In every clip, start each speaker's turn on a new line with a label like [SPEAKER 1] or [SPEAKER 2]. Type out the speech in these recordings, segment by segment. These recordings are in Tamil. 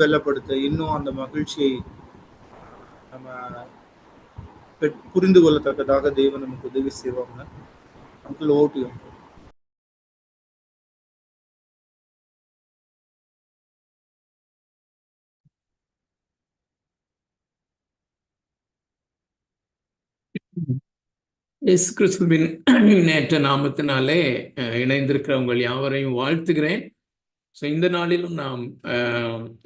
[SPEAKER 1] பலப்படுத்த, இன்னும் அந்த மகிழ்ச்சியை நம்ம புரிந்து கொள்ளத்தக்கதாக தேவன் நமக்கு உதவி செய்வாங்க. அங்கிள் ஓட்டியும்
[SPEAKER 2] இயேசு கிறிஸ்துவின் நேற்ற நாமத்தினாலே இணைந்திருக்கிறவங்க யாவரையும் வாழ்த்துகிறேன். ஸோ இந்த நாளிலும் நாம்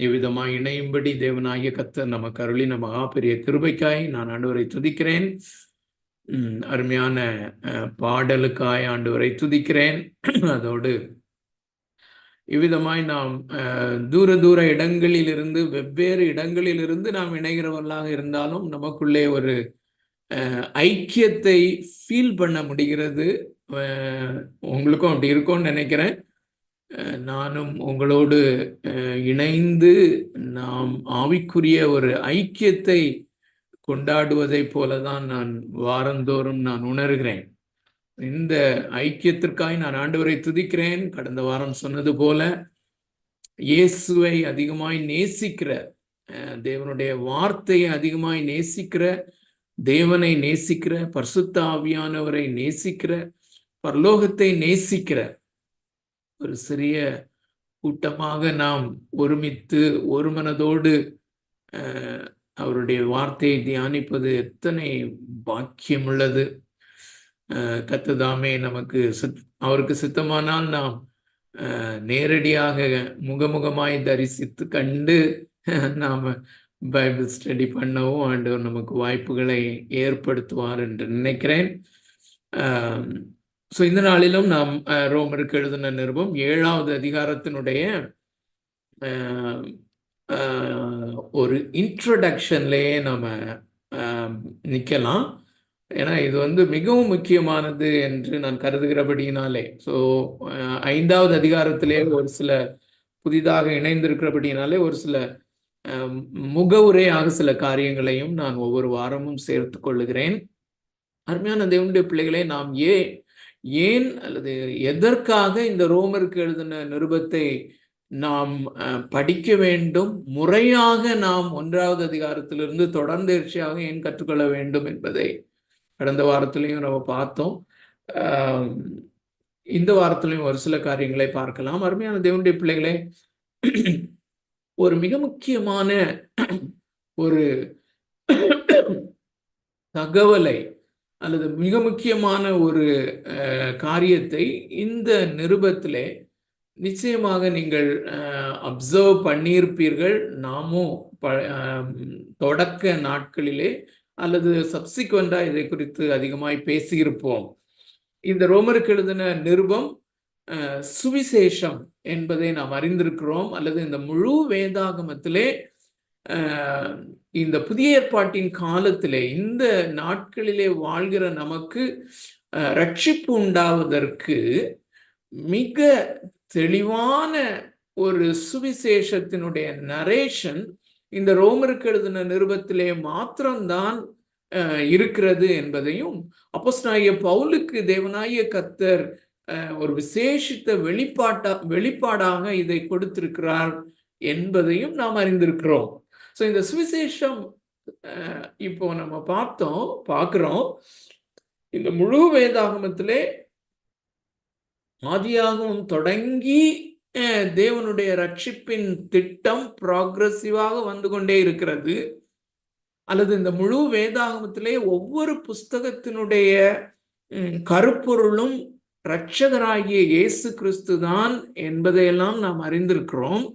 [SPEAKER 2] இவ்விதமாக இணையும்படி தேவனாகிய கர்த்தர் நமக்கு அருளின மகா பெரிய கிருபைக்காய் நான் ஆண்டவரை துதிக்கிறேன். அருமையான பாடலுக்காய் ஆண்டவரை துதிக்கிறேன். அதோடு இவ்விதமாய் நாம் தூர இடங்களிலிருந்து, வெவ்வேறு இடங்களிலிருந்து நாம் இணைகிறவர்களாக இருந்தாலும் நமக்குள்ளே ஒரு ஐக்கியத்தை ஃபீல் பண்ண முடிகிறது. உங்களுக்கும் அப்படி இருக்கும்னு நினைக்கிறேன். நானும் உங்களோடு இணைந்து நாம் ஆவிக்குரிய ஒரு ஐக்கியத்தை கொண்டாடுவதை போலதான் நான் வாரந்தோறும் நான் உணர்கிறேன். இந்த ஐக்கியத்திற்காக நான் ஆண்டவரை துதிக்கிறேன். கடந்த வாரம் சொன்னது போல இயேசுவை அதிகமாய் நேசிக்கிற, தேவனுடைய வார்த்தையை அதிகமாய் நேசிக்கிற, தேவனை நேசிக்கிற, பரிசுத்த ஆவியானவரை நேசிக்கிற, பரலோகத்தை நேசிக்கிற ஒரு சிறிய கூட்டமாக நாம் ஒருமித்து ஒரு மனதோடு அவருடைய வார்த்தையை தியானிப்பது எத்தனை பாக்கியம் உள்ளது. கர்த்தர் நமக்கு அவருக்கு சித்தமானால் நாம் நேரடியாக முகமுகமாய் தரிசித்து கண்டு நாம் பைபிள் ஸ்டடி பண்ணவும் ஆண்டவர் நமக்கு வாய்ப்புகளை ஏற்படுத்துவார் என்று நினைக்கிறேன். ஸோ இந்த நாளிலும் நாம் ரோமருக்கு எழுதின நிருபம் 7வது அதிகாரத்தினுடைய ஒரு இன்ட்ரோடக்ஷன்லேயே நம்ம நிற்கலாம். ஏன்னா இது மிகவும் முக்கியமானது என்று நான் கருதுகிறபடியினாலே. ஸோ 5வது அதிகாரத்திலே ஒரு சில புதிதாக இணைந்திருக்கிறபடியினாலே ஒரு சில முகவுரையாக சில காரியங்களையும் நான் ஒவ்வொரு வாரமும் சேர்த்து கொள்ளுகிறேன். அருமையான தேவனுடைய பிள்ளைகளே, நாம் ஏன் அல்லது எதற்காக இந்த ரோமருக்கு எழுதின நிருபத்தை நாம் படிக்க வேண்டும், முறையாக நாம் 1வது அதிகாரத்திலிருந்து தொடர்ந்தேர்ச்சியாக ஏன் கற்றுக்கொள்ள வேண்டும் என்பதை கடந்த வாரத்திலையும் நம்ம பார்த்தோம். இந்த வாரத்திலையும் ஒரு சில காரியங்களை பார்க்கலாம். அருமையான தேவனுடைய பிள்ளைகளே, ஒரு மிக முக்கியமான ஒரு தகவலை அல்லது மிக முக்கியமான ஒரு காரியத்தை இந்த நிருபத்திலே நிச்சயமாக நீங்கள் அப்சர்வ் பண்ணியிருப்பீர்கள். நாமும் தொடக்க நாட்களிலே அல்லது சப்சிக்வெண்டா இதை குறித்து அதிகமாய் பேசியிருப்போம். இந்த ரோமருக்கு எழுதின நிருபம் சுவிசேஷம் என்பதை நாம் அறிந்திருக்கிறோம். அல்லது இந்த முழு வேதாகமத்திலே இந்த புதிய ஏற்பாட்டின் காலத்திலே இந்த நாட்களிலே வாழ்கிற நமக்கு ரட்சிப்பு உண்டாவதற்கு மிக தெளிவான ஒரு சுவிசேஷத்தினுடைய நரேஷன் இந்த ரோமருக்கு எழுதின நிருபத்திலே மாத்திரம்தான் இருக்கிறது என்பதையும், அப்போஸ்தலனாகிய பவுலுக்கு தேவனாகிய கர்த்தர் ஒரு விசேஷித்த வெளிப்பாடாக இதை கொடுத்திருக்கிறார் என்பதையும் நாம் அறிந்திருக்கிறோம். ஸோ இந்த சுவிசேஷம் இப்போ நம்ம பார்க்கிறோம். இந்த முழு வேதாகமத்திலே ஆதியாகமம் தொடங்கி தேவனுடைய ரட்சிப்பின் திட்டம் ப்ராக்ரெசிவாக வந்து கொண்டே இருக்கிறது. அல்லது இந்த முழு வேதாகமத்திலே ஒவ்வொரு புஸ்தகத்தினுடைய கருப்பொருளும் இரட்சகராகிய இயேசு கிறிஸ்து தான் என்பதையெல்லாம் நாம் அறிந்திருக்கிறோம்.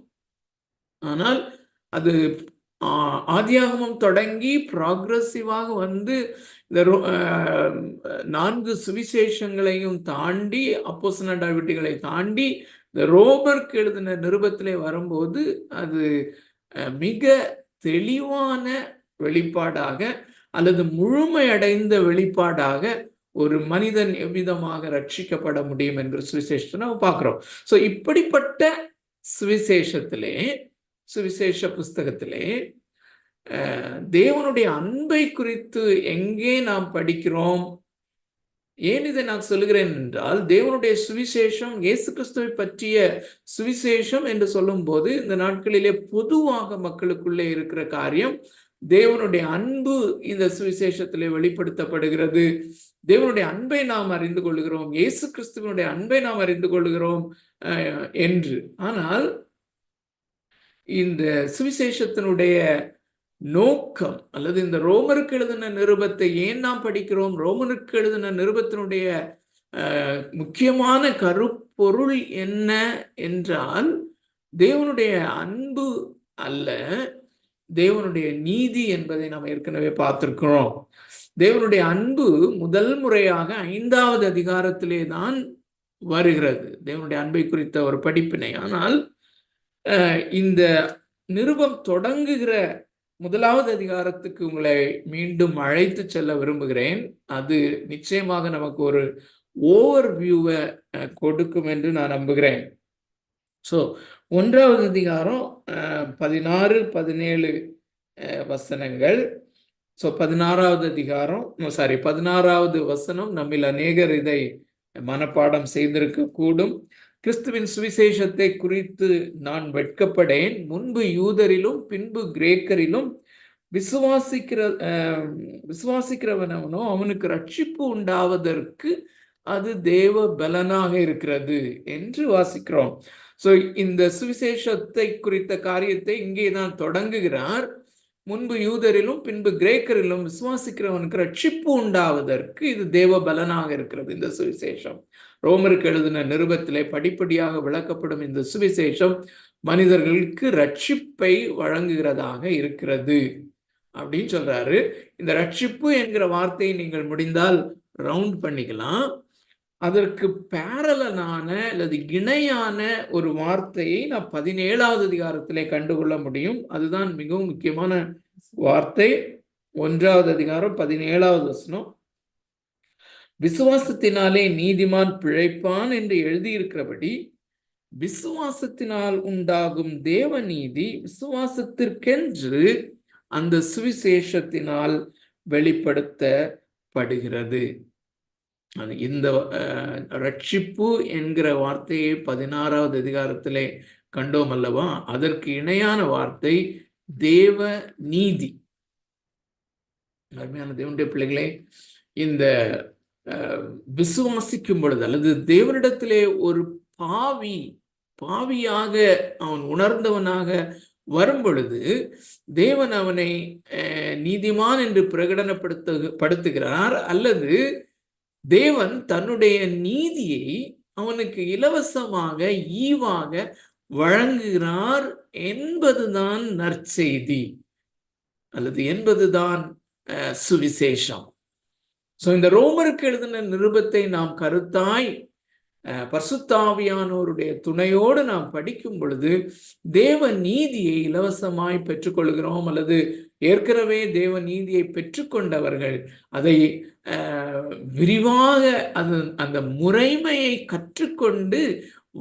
[SPEAKER 2] ஆனால் அது ஆதியாகமம் தொடங்கி ப்ராக்ரெசிவாக வந்து இந்த 4 சுவிசேஷங்களையும் தாண்டி, அப்போஸ்தலர் நடவடிக்கைகளை தாண்டி இந்த ரோமருக்கு எழுதின நிருபத்திலே வரும்போது அது மிக தெளிவான வெளிப்பாடாக அல்லது முழுமையடைந்த வெளிப்பாடாக ஒரு மனிதன் எவ்விதமாக ரட்சிக்கப்பட முடியும் என்ற சுவிசேஷத்தை நம்ம பார்க்கிறோம். ஸோ இப்படிப்பட்ட சுவிசேஷ புஸ்தகத்திலே தேவனுடைய அன்பை குறித்து எங்கே நாம் படிக்கிறோம், ஏன் இதை நான் சொல்லுகிறேன் என்றால், தேவனுடைய சுவிசேஷம், இயேசு கிறிஸ்துவை பற்றிய சுவிசேஷம் என்று சொல்லும் போது இந்த நாட்களிலே பொதுவாக மக்களுக்குள்ளே இருக்கிற காரியம், தேவனுடைய அன்பு இந்த சுவிசேஷத்திலே வெளிப்படுத்தப்படுகிறது. தேவனுடைய அன்பை நாம் அறிந்து கொள்கிறோம், இயேசு கிறிஸ்துவனுடைய அன்பை நாம் அறிந்து கொள்கிறோம் என்று. ஆனால் இந்த சுவிசேஷத்தினுடைய நோக்கம் அல்லது இந்த ரோமருக்கு எழுதின நிருபத்தை ஏன் நாம் படிக்கிறோம், ரோமருக்கு எழுதின நிருபத்தினுடைய முக்கியமான கருப்பொருள் என்ன என்றால், தேவனுடைய அன்பு அல்ல, தேவனுடைய நீதி என்பதை நாம் ஏற்கனவே பார்த்திருக்கிறோம். தேவனுடைய அன்பு முதல் முறையாக 5வது அதிகாரத்திலே தான் வருகிறது, தேவனுடைய அன்பை குறித்த ஒரு படிப்பினை. ஆனால் இந்த நிருபம் தொடங்குகிற 1வது அதிகாரத்துக்கு உங்களை மீண்டும் அழைத்து செல்ல விரும்புகிறேன். அது நிச்சயமாக நமக்கு ஒரு ஓவர் வியூவை கொடுக்கும் என்று நான் நம்புகிறேன். ஸோ 1வது அதிகாரம் 16, 17 வசனங்கள். ஸோ 16வது அதிகாரம் 16வது வசனம் நம்மில் அநேகர் இதை மனப்பாடம் செய்திருக்க கூடும். கிறிஸ்துவின் சுவிசேஷத்தை குறித்து நான் வெட்கப்படேன், முன்பு யூதரிலும் பின்பு கிரேக்கரிலும் விசுவாசிக்கிறவனவனோ அவனுக்கு ரட்சிப்பு உண்டாவதற்கு அது தேவ பலனாக இருக்கிறது என்று வாசிக்கிறோம். ஸோ இந்த சுவிசேஷத்தை குறித்த காரியத்தை இங்கே தான் தொடங்குகிறார். முன்பு யூதரிலும் பின்பு கிரேக்கரிலும் விசுவாசிக்கிறவனுக்கு ரட்சிப்பு உண்டாவதற்கு இது தேவ பலனாக இருக்கிறது. இந்த சுவிசேஷம் ரோமருக்கு எழுதின நிருபத்திலே படிப்படியாக விளக்கப்படும் இந்த சுவிசேஷம் மனிதர்களுக்கு ரட்சிப்பை வழங்குகிறதாக இருக்கிறது அப்படின்னு சொல்றாரு. இந்த ரட்சிப்பு என்கிற வார்த்தையை நீங்கள் முடிந்தால் ரவுண்ட் பண்ணிக்கலாம். அதற்கு பேரலனான அல்லது இணையான ஒரு வார்த்தையை நான் 17வது அதிகாரத்திலே கண்டுகொள்ள முடியும். அதுதான் மிகவும் முக்கியமான வார்த்தை. 1வது அதிகாரம் 17வது வசனம், விசுவாசத்தினாலே நீதிமான் பிழைப்பான் என்று எழுதியிருக்கிறபடி விசுவாசத்தினால் உண்டாகும் தேவ நீதி விசுவாசத்திற்கென்று அந்த சுவிசேஷத்தினால் வெளிப்படுத்தப்படுகிறது. இந்த ரட்சிப்பு என்கிற வார்த்தையை 16வது அதிகாரத்திலே கண்டோம் அல்லவா? அதற்கு இணையான வார்த்தை தேவ நீதி. அருமையான தேவனுடைய பிள்ளைகளே, இந்த விசுவாசிக்கும் பொழுது அல்லது தேவனிடத்திலே ஒரு பாவியாக அவன் உணர்ந்தவனாக வரும் பொழுது தேவன் அவனை நீதிமான் என்று பிரகடனப்படுத்துகிறார், அல்லது தேவன் தன்னுடைய நீதியை அவனுக்கு இலவசமாக ஈவாக வழங்குகிறார் என்பதுதான் நற்செய்தி அல்லது என்பதுதான் சுவிசேஷம். ஸோ இந்த ரோமருக்கு எழுதின நிருபத்தை நாம் கருத்தாய் பரிசுத்த ஆவியானோருடைய துணையோடு நாம் படிக்கும் பொழுது தேவ நீதியை இலவசமாய் பெற்றுக்கொள்கிறோம், அல்லது ஏற்கனவே தேவ நீதியை பெற்றுக்கொண்டவர்கள் அதை விரிவாக அந்த முறைமையை கற்றுக்கொண்டு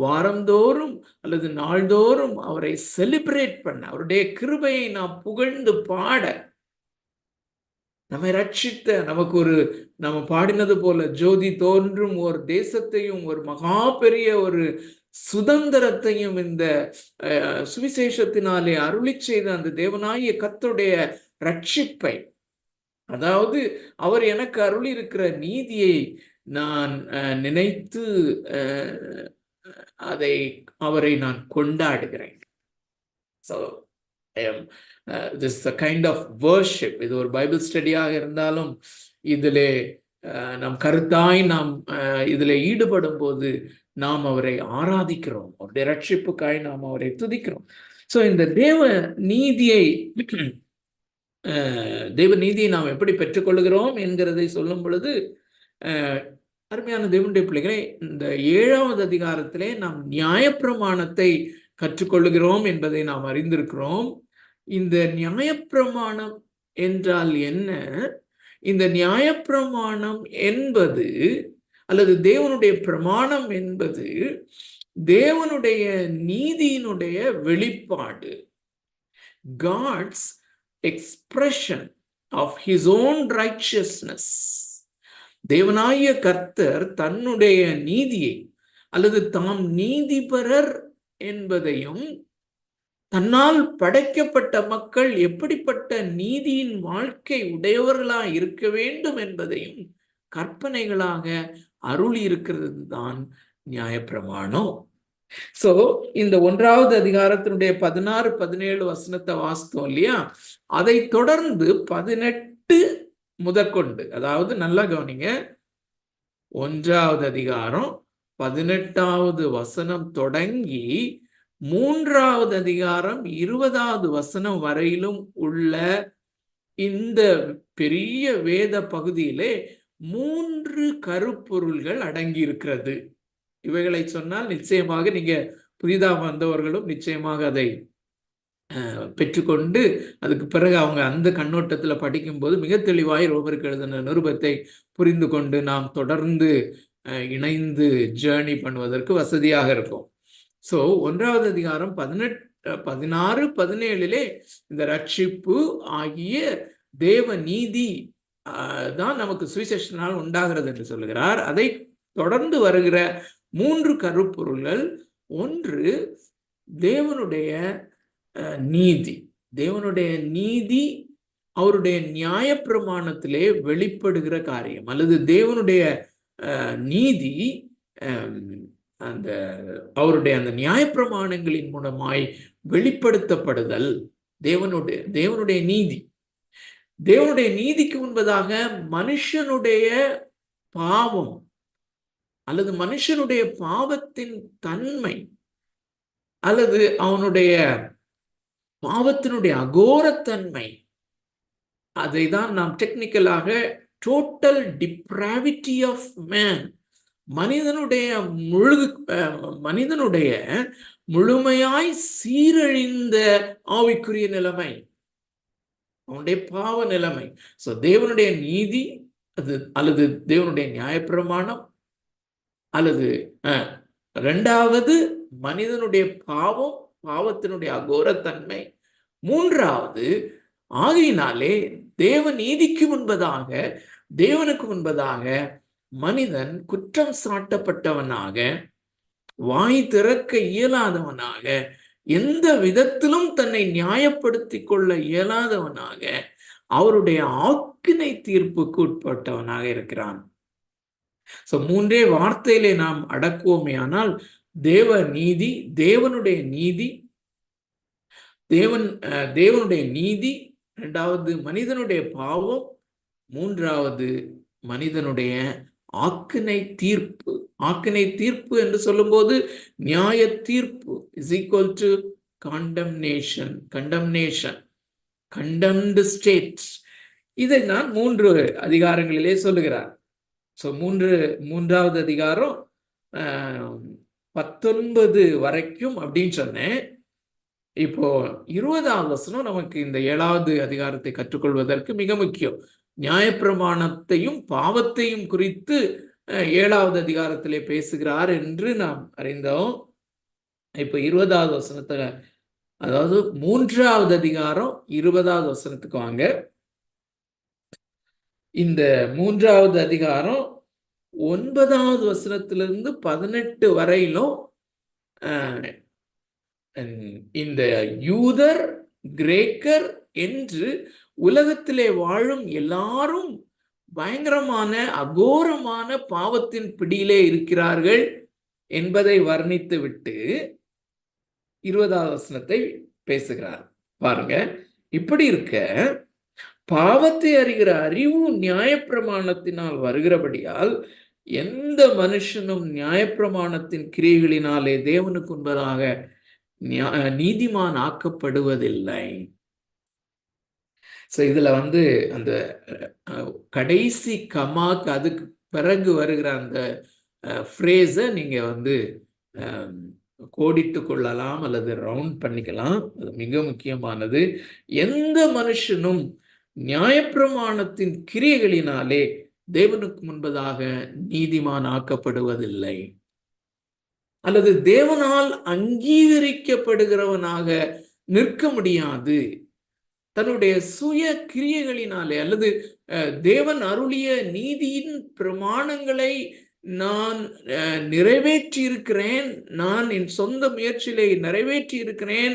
[SPEAKER 2] வாரந்தோறும் அல்லது நாள்தோறும் அவரை செலிப்ரேட் பண்ண, அவருடைய கிருபையை நாம் புகழ்ந்து பாட, நம்மை ரட்சித்த நமக்கு நம்ம பாடினது போல ஜோதி தோன்றும் ஒரு தேசத்தையும் ஒரு மகா பெரிய ஒரு சுதந்திரத்தையும் இந்த சுவிசேஷத்தினாலே அருளி செய்த அந்த தேவனாகிய கர்த்தருடைய ரட்சிப்பை, அதாவது அவர் எனக்கு அருளி இருக்கிற நீதியை நான் நினைத்து அவரை நான் கொண்டாடுகிறேன். So this is a kind of worship. இது ஒரு பைபிள் ஸ்டடியாக இருந்தாலும் இதிலே நாம் கருத்தாய் நாம் இதில் ஈடுபடும் போது நாம் அவரை ஆராதிக்கிறோம், அவருடைய ரட்சிப்புக்காய் நாம் அவரை துதிக்கிறோம். ஸோ இந்த தேவ நீதியை நாம் எப்படி பெற்றுக்கொள்கிறோம் என்கிறதை சொல்லும் பொழுது, அருமையான தேவனுடைய பிள்ளைகளை, இந்த 7வது அதிகாரத்திலே நாம் நியாயப்பிரமாணத்தை கற்றுக்கொள்கிறோம் என்பதை நாம் அறிந்திருக்கிறோம். இந்த நியாயப்பிரமாணம் என்றால் என்ன? இந்த நியாயப்பிரமாணம் என்பது அல்லது தேவனுடைய பிரமாணம் என்பது தேவனுடைய நீதியினுடைய வெளிப்பாடு, God's expression of his own righteousness. தேவனாகிய கர்த்தர் தன்னுடைய நீதியை அல்லது தாம் நீதிபரர் என்பதையும், தன்னால் படைக்கப்பட்ட மக்கள் எப்படிப்பட்ட நீதியின் வாழ்க்கை உடையவர்களாக இருக்க வேண்டும் என்பதையும் கற்பனைகளாக அருளி இருக்கிறது தான் நியாயப்பிரமாணம். சோ இந்த 1வது அதிகாரத்தினுடைய 16, 17 வசனத்தை வாசித்தோம் இல்லையா? அதை தொடர்ந்து 18 முதற்கொண்டு, அதாவது நல்லா கவனிங்க, 1வது அதிகாரம் 18வது வசனம் தொடங்கி 3வது அதிகாரம் 20வது வசனம் வரையிலும் உள்ள இந்த பெரிய வேத பகுதியிலே 3 கருப்பொருள்கள் அடங்கி இருக்கிறது. இவைகளை சொன்னால் நிச்சயமாக நீங்க புதிதாக வந்தவர்களும் நிச்சயமாக அதை பெற்றுக்கொண்டு அதுக்கு பிறகு அவங்க அந்த கண்ணோட்டத்தில் படிக்கும்போது மிக தெளிவாய் ரோமருக்கு எழுதின நிருபத்தை புரிந்து கொண்டு நாம் தொடர்ந்து இணைந்து ஜேர்னி பண்ணுவதற்கு வசதியாக இருக்கும். ஸோ 1வது அதிகாரம் 16, 17 இந்த ரட்சிப்பு ஆகிய தேவ நீதி தான் நமக்கு சுவிசேஷனால் உண்டாகிறது என்று சொல்லுகிறார். அதை தொடர்ந்து வருகிற 3 கருப்பொருள்கள், ஒன்று தேவனுடைய நீதி. தேவனுடைய நீதி அவருடைய நியாயப்பிரமாணத்திலே வெளிப்படுகிற காரியம், அல்லது தேவனுடைய நீதி அந்த அவருடைய அந்த நியாயப்பிரமாணங்களின் மூலமாய் வெளிப்படுத்தப்படுதல். தேவனுடைய நீதி. தேவனுடைய நீதிக்கு முன்பதாக மனுஷனுடைய பாவம் அல்லது மனுஷனுடைய பாவத்தின் தன்மை அல்லது அவனுடைய பாவத்தினுடைய அகோரத்தன்மை, அதை தான் நாம் டெக்னிக்கலாக டோட்டல் டிப்ராவிட்டி ஆஃப் மேன், மனிதனுடைய முழுமையாய் சீரழிந்த ஆவிக்குரிய நிலைமை, அவனுடைய பாவ நிலைமை. சோ தேவனுடைய நீதி அது அல்லது தேவனுடைய நியாயப்பிரமாணம், அல்லது 2வது மனிதனுடைய பாவத்தினுடைய அகோரத்தன்மை, 3வது ஆகையினாலே தேவ நீதிக்கு முன்பதாக, தேவனுக்கு முன்பதாக மனிதன் குற்றம் சாட்டப்பட்டவனாக, வாய் திறக்க இயலாதவனாக, எந்த விதத்திலும் தன்னை நியாயப்படுத்திக் கொள்ள இயலாதவனாக, அவருடைய ஆக்கினை தீர்ப்புக்கு உட்பட்டவனாக இருக்கிறான். சோ 3 வார்த்தையிலே நாம் அடக்குவோமே ஆனால் தேவ நீதி, தேவனுடைய நீதி, தேவனுடைய நீதி, 2வது மனிதனுடைய பாவம், 3வது மனிதனுடைய ஆக்கினை தீர்ப்பு. ஆக்கினை தீர்ப்பு என்று சொல்லும்போது நியாய தீர்ப்பு is equal to condemnation, condemned state. இதை நான் 3 அதிகாரங்களிலே சொல்லுகிறார். ஸோ 3வது அதிகாரம் 19 வரைக்கும் அப்படின்னு சொன்னேன். இப்போ 20வது வசனம் நமக்கு இந்த 7வது அதிகாரத்தை கற்றுக்கொள்வதற்கு மிக முக்கியம். நியாயப்பிரமாணத்தையும் பாவத்தையும் குறித்து 7வது அதிகாரத்திலே பேசுகிறார் என்று நாம் அறிந்தோம். இப்போ 20வது வசனத்துல, அதாவது 3வது அதிகாரம் 20வது வசனத்துக்கு வாங்க. இந்த 3வது அதிகாரம் 9வது வசனத்திலிருந்து 18 வரையிலும் இந்த யூதர், கிரேக்கர் என்று உலகத்திலே வாழும் எல்லாரும் பயங்கரமான அகோரமான பாவத்தின் பிடியிலே இருக்கிறார்கள் என்பதை வர்ணித்து விட்டு 20வது வசனத்தை பேசுகிறார். பாருங்க, இப்படி இருக்க பாவத்தை அறிகிற அறிவு நியாயப்பிரமாணத்தினால் வருகிறபடியால் எந்த மனுஷனும் நியாயப்பிரமாணத்தின் கிரியைகளினாலே தேவனுக்கு முன்பதாக நீதிமான் ஆக்கப்படுவதில்லை. ஸோ இதுல அந்த கடைசி கமாக்கு அதுக்கு பிறகு வருகிற அந்த ஃப்ரேஸை நீங்க கோடிட்டு கொள்ளலாம் அல்லது ரவுண்ட் பண்ணிக்கலாம். அது மிக முக்கியமானது. எந்த மனுஷனும் நியாயப்பிரமாணத்தின் கிரியைகளினாலே தேவனுக்கு முன்பதாக நீதிமான் ஆக்கப்படுவதில்லை, அல்லது தேவனால் அங்கீகரிக்கப்படுகிறவனாக நிற்க முடியாது. தன்னுடைய சுய கிரியைகளினாலே அல்லது தேவன் அருளிய நீதியின் பிரமாணங்களை நான் நிறைவேற்றி இருக்கிறேன், நான் என் சொந்த முயற்சியிலே நிறைவேற்றி இருக்கிறேன்,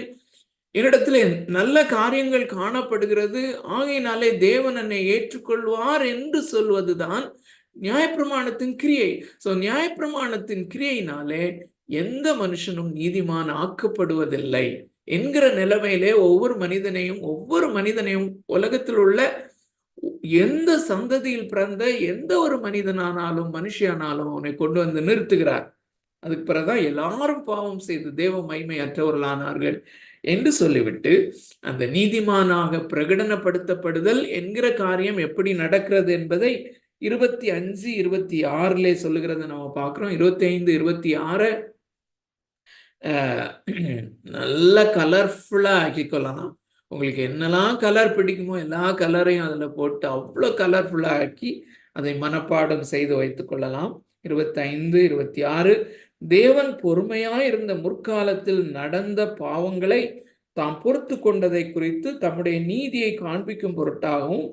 [SPEAKER 2] என்னிடத்துல நல்ல காரியங்கள் காணப்படுகிறது, ஆகையினாலே தேவன் என்னை ஏற்றுக்கொள்வார் என்று சொல்வதுதான் நியாயப்பிரமாணத்தின் கிரியை. சோ நியாயப்பிரமாணத்தின் கிரியையினாலே எந்த மனுஷனும் நீதிமான் ஆக்கப்படுவதில்லை என்கிற நிலைமையிலே ஒவ்வொரு மனிதனையும் உலகத்தில் உள்ள எந்த சந்ததியில் பிறந்த எந்த ஒரு மனிதனானாலும் மனுஷியானாலும் அவனை கொண்டு வந்து நிறுத்துகிறார். அதுக்கு பிறகுதான் எல்லாரும் பாவம் செய்து தேவ மகிமையற்றவர்களானார்கள் என்று சொல்லிவிட்டு அந்த நீதிமானாக பிரகடனப்படுத்தப்படுதல் என்கிற காரியம் எப்படி நடக்கிறது என்பதை 25, 26 சொல்லுகிறத நம்ம பார்க்கிறோம். 25, 26 நல்ல கலர்ஃபுல்லா ஆக்கிக்கொள்ளலாம். உங்களுக்கு என்னெல்லாம் கலர் பிடிக்குமோ எல்லா கலரையும் அதுல போட்டு அவ்வளோ கலர்ஃபுல்லா ஆக்கி அதை மனப்பாடம் செய்து வைத்துக் கொள்ளலாம். 25, 26 தேவன் பொறுமையாய் இருந்த முற்காலத்தில் நடந்த பாவங்களை தாம் பொறுத்து கொண்டதை குறித்து தம்முடைய நீதியை காண்பிக்கும் பொருட்டாகவும்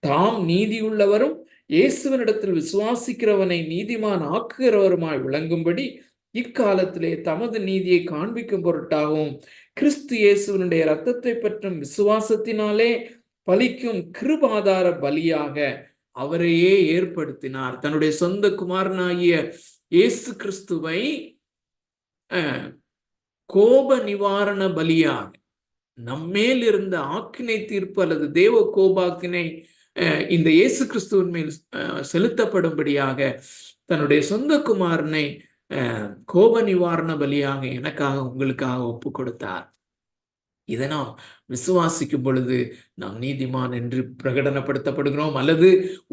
[SPEAKER 2] தாம் நீதியுள்ளவரும் இயேசுவினிடத்தில் விசுவாசிக்கிறவனை நீதிமான் ஆக்குகிறவருமாய் விளங்கும்படி இக்காலத்திலே தமது நீதியை காண்பிக்கும் பொருட்டாகவும் கிறிஸ்து இயேசுவினுடைய இரத்தத்தை பற்றும் விசுவாசத்தினாலே பலிக்கும் கிருபாதார பலியாக அவரையே ஏற்படுத்தினார். தன்னுடைய சொந்த குமாரனாகிய இயேசு கிறிஸ்துவை கோப நிவாரண பலியாக நம்மேல் இருந்த ஆக்கினை தீர்ப்பு அல்லது தேவ கோபாக்கினை இந்த இயேசு கிறிஸ்துவின் மேல் செலுத்தப்படும்படியாக தன்னுடைய சொந்த குமாரனை கோப நிவாரண பலியாக எனக்காக உங்களுக்காக ஒப்பு கொடுத்தார். இதை நாம் விசுவாசிக்கும் பொழுது நாம் நீதிமான் என்று பிரகடனப்படுத்தப்படுகிறோம். அல்லது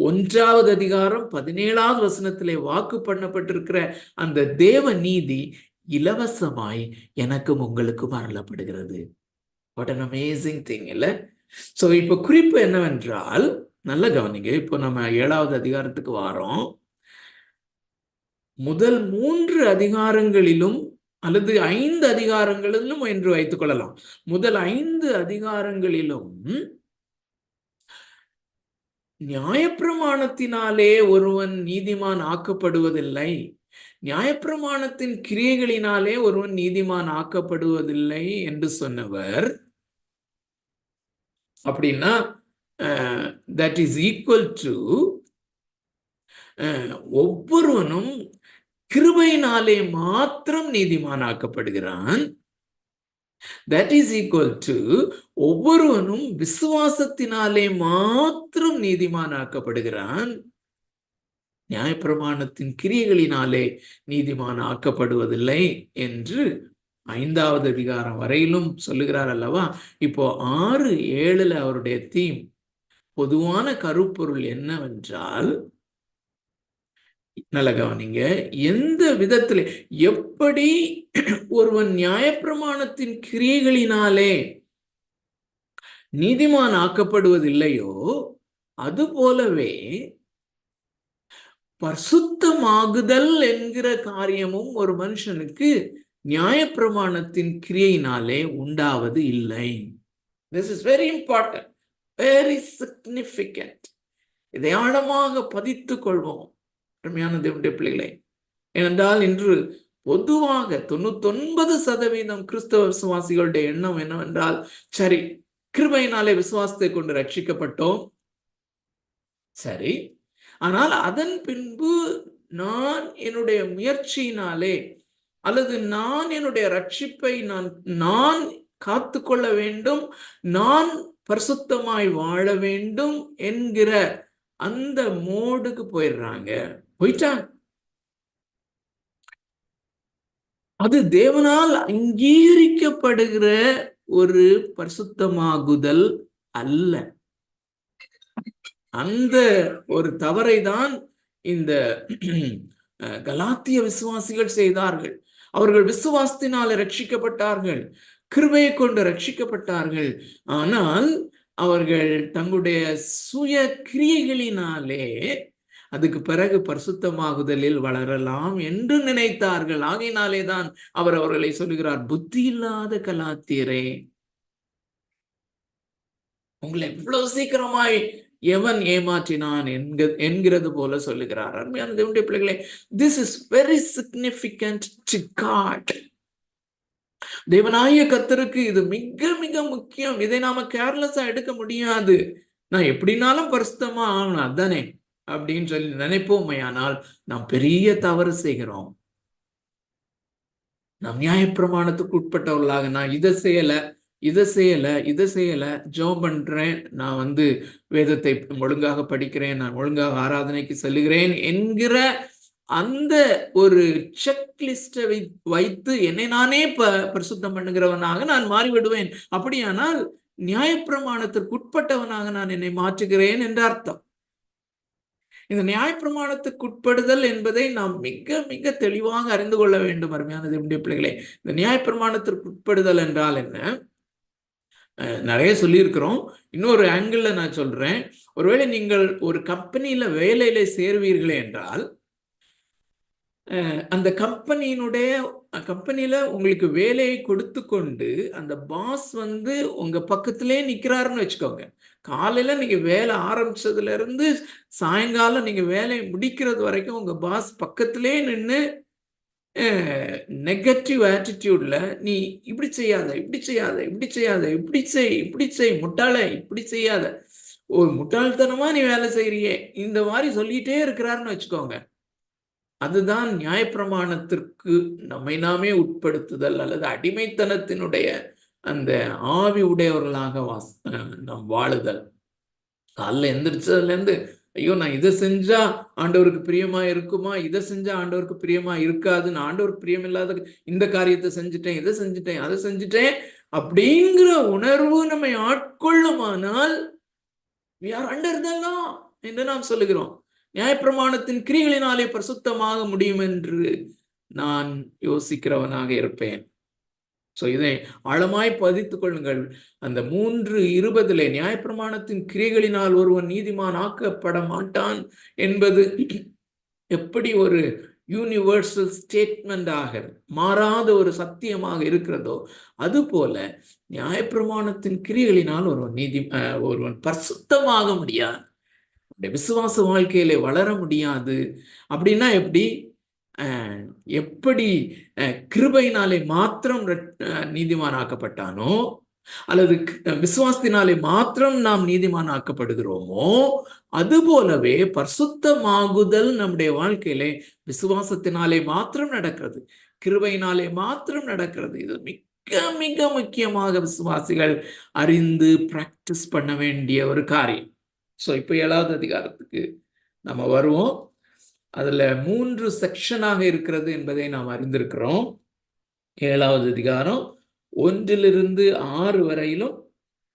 [SPEAKER 2] 1வது அதிகாரம் 17வது வசனத்திலே வாக்கு பண்ணப்பட்டிருக்கிற அந்த தேவ நீதி இலவசமாய் எனக்கும் உங்களுக்கும் அருளப்படுகிறது. What an amazing thing, இல்ல? சோ இப்ப குறிப்பு என்னவென்றால், நல்ல கவனிங்க. இப்போ நம்ம 7வது அதிகாரத்துக்கு வாரோம். முதல் 3 அதிகாரங்களிலும் அல்லது 5 அதிகாரங்களிலும் என்று வைத்துக் கொள்ளலாம். முதல் 5 அதிகாரங்களிலும் நியாயப்பிரமாணத்தினாலே ஒருவன் நீதிமான் ஆக்கப்படுவதில்லை, நியாயப்பிரமாணத்தின் கிரியைகளினாலே ஒருவன் நீதிமான் ஆக்கப்படுவதில்லை என்று சொன்னவர், அப்படின்னா that is equal to ஒவ்வொருவனும் கிருபையினாலே மாத்திரம் நீதிமானாக்கப்படுகிறான். that is equal to ஒவ்வொருவனும் விசுவாசத்தினாலே மாத்திரம் நீதிமானாக்கப்படுகிறான். நியாயப்பிரமாணத்தின் கிரியைகளினாலே நீதிமான் ஆக்கப்படுவதில்லை என்று 5வது அதிகாரம் வரையிலும் சொல்லுகிறார் அல்லவா. இப்போ 6, 7 அவருடைய தீம், பொதுவான கருப்பொருள் என்னவென்றால், நல்ல கவனிங்க, எந்த விதத்திலே எப்படி ஒருவன் நியாயப்பிரமாணத்தின் கிரியைகளினாலே நீதிமான் ஆக்கப்படுவதில்லையோ அது போலவே பரிசுத்தமாகுதல் என்கிற காரியமும் ஒரு மனுஷனுக்கு நியாயப்பிரமாணத்தின் கிரியையினாலே உண்டாவது இல்லை. This is very important, very significant. இதை ஆழமாக பதித்துக் கொள்வோம் அருமையான தேவனுடைய பிள்ளைகளே. ஏனென்றால் இன்று பொதுவாக 99% கிறிஸ்தவ விசுவாசிகளுடைய எண்ணம் என்னவென்றால், சரி, கிருபையினாலே விசுவாசத்தை கொண்டு ரட்சிக்கப்பட்டோம், சரி, ஆனால் அதன் பின்பு நான் என்னுடைய முயற்சியினாலே அல்லது நான் என்னுடைய ரட்சிப்பை நான் காத்து கொள்ள வேண்டும், நான் பரிசுத்தமாய் வாழ வேண்டும் என்கிற அந்த மோடுக்கு போயிட்டாங்க. அது தேவனால் அங்கீகரிக்கப்படுகிற ஒரு பரிசுத்தமாகுதல் அல்ல. அந்த ஒரு தவறை தான் இந்த கலாத்திய விசுவாசிகள் செய்தார்கள். அவர்கள் விசுவாசத்தினால ரட்சிக்கப்பட்டார்கள், கிருபையை கொண்டு ரட்சிக்கப்பட்டார்கள். ஆனால் அவர்கள் தங்களுடைய சுய கிரியைகளினாலே அதுக்கு பிறகு பரிசுத்தமாகுதலில் வளரலாம் என்று நினைத்தார்கள். ஆகையினாலே தான் அவர் அவர்களை சொல்லுகிறார், புத்தி இல்லாத கலாத்தியரே, உங்களை எவ்வளவு சீக்கிரமாய் எவன் ஏமாற்றினான் என்கிறது போல சொல்லுகிறார். அருமையான தேவனுடைய பிள்ளைகளே, this is very significant to God. தேவனாய கர்த்தருக்கு இது மிக மிக முக்கியம். இதை நாம கேர்லெஸ்ஸா எடுக்க முடியாது. நான் எப்படினாலும் பரிசுத்தமா ஆகணும் அதானே அப்படின்னு சொல்லி நினைப்போமே, ஆனால் நாம் பெரிய தவறு செய்கிறோம். நாம் நியாயப்பிரமாணத்துக்கு உட்பட்டவர்களாக நான் இதை செய்யல ஜெபம் பண்றேன், நான் வேதத்தை ஒழுங்காக படிக்கிறேன், நான் ஒழுங்காக ஆராதனைக்கு செல்லுகிறேன் என்கிற அந்த ஒரு செக்லிஸ்டை வைத்து என்னை நானே பரிசுத்தம் பண்ணுகிறவனாக நான் மாறிவிடுவேன். அப்படியானால் நியாயப்பிரமாணத்திற்கு உட்பட்டவனாக நான் என்னை மாற்றுகிறேன் என்ற அர்த்தம். இந்த நியாயப்பிரமாணத்துக்கு உட்படுதல் என்பதை நாம் மிக மிக தெளிவாக அறிந்து கொள்ள வேண்டும். அருமையான தேவனுடைய பிள்ளைகளே, இந்த நியாயப்பிரமாணத்திற்கு உட்படுதல் என்றால் என்ன? நிறைய சொல்லியிருக்கிறோம். இன்னொரு ஆங்கிள் நான் சொல்றேன். ஒருவேளை நீங்கள் ஒரு கம்பெனியில வேலையில சேர்வீர்களே என்றால், அந்த கம்பெனியில உங்களுக்கு வேலையை கொடுத்து கொண்டு அந்த பாஸ் உங்க பக்கத்திலே நிக்கிறாருன்னு வச்சுக்கோங்க. காலையில நீங்க வேலை ஆரம்பிச்சதுல இருந்து சாயங்காலம் நீங்க வேலையை முடிக்கிறது வரைக்கும் உங்க பாஸ் பக்கத்திலே நின்று நெகட்டிவ் ஆட்டிடியூட்ல, நீ இப்படி செய்யாத, இப்படி செய் முட்டாள, இப்படி செய்யாத, ஒரு முட்டாள்தனமா நீ வேலை செய்யறியே, இந்த மாதிரி சொல்லிட்டே இருக்கிறாருன்னு வச்சுக்கோங்க. அதுதான் நியாயப்பிரமாணத்திற்கு நம்மை நாமே உட்படுத்துதல் அல்லது அடிமைத்தனத்தினுடைய அந்த ஆவி உடையவர்களாக நாம் வாழுதல். காலைல எந்திரிச்சதுல இருந்து, ஐயோ நான் இதை செஞ்சா ஆண்டவருக்கு பிரியமா இருக்குமா, இதை செஞ்சா ஆண்டவருக்கு பிரியமா இருக்காது, நான் ஆண்டவருக்கு பிரியம் இல்லாத இந்த காரியத்தை செஞ்சுட்டேன், இதை செஞ்சுட்டேன், அதை செஞ்சுட்டேன் அப்படிங்கிற உணர்வு நம்மை ஆட்கொள்ளுமானால் we are under the law என்று நாம் சொல்லுகிறோம். நியாயப்பிரமாணத்தின் கிரியைகளினாலே பரிசுத்தமாக முடியும் என்று நான் யோசிக்கிறவனாக இருப்பேன். இதை ஆழமாய் பதித்துக் கொள்ளுங்கள். அந்த 3:20 நியாயப்பிரமாணத்தின் கிரியைகளினால் ஒருவன் நீதிமான் ஆக்கப்பட மாட்டான் என்பது எப்படி ஒரு யூனிவர்சல் ஸ்டேட்மெண்ட் ஆக மாறாத ஒரு சத்தியமாக இருக்கிறதோ, அதுபோல நியாயப்பிரமாணத்தின் கிரியைகளினால் ஒருவன் பரிசுத்தமாக முடியாது, விசுவாச வாழ்க்கையிலே வளர முடியாது. அப்படின்னா எப்படி கிருபையினாலே மாத்திரம் நீதிமானாக்கப்பட்டானோ அல்லது விசுவாசத்தினாலே மாத்திரம் நாம் நீதிமானாக்கப்படுகிறோமோ, அதுபோலவே பரிசுத்தமாகுதல் நம்முடைய வாழ்க்கையிலே விசுவாசத்தினாலே மாத்திரம் நடக்கிறது, கிருபையினாலே மாத்திரம் நடக்கிறது. இது மிக மிக முக்கியமாக விசுவாசிகள் அறிந்து பிராக்டிஸ் பண்ண வேண்டிய ஒரு காரியம். இப்போ 7வது அதிகாரத்துக்கு நம்ம வருவோம். அதுல 3 செக்ஷனாக இருக்கிறது என்பதை நாம் அறிந்திருக்கிறோம். 7வது அதிகாரம் 1-6 வரையிலும்,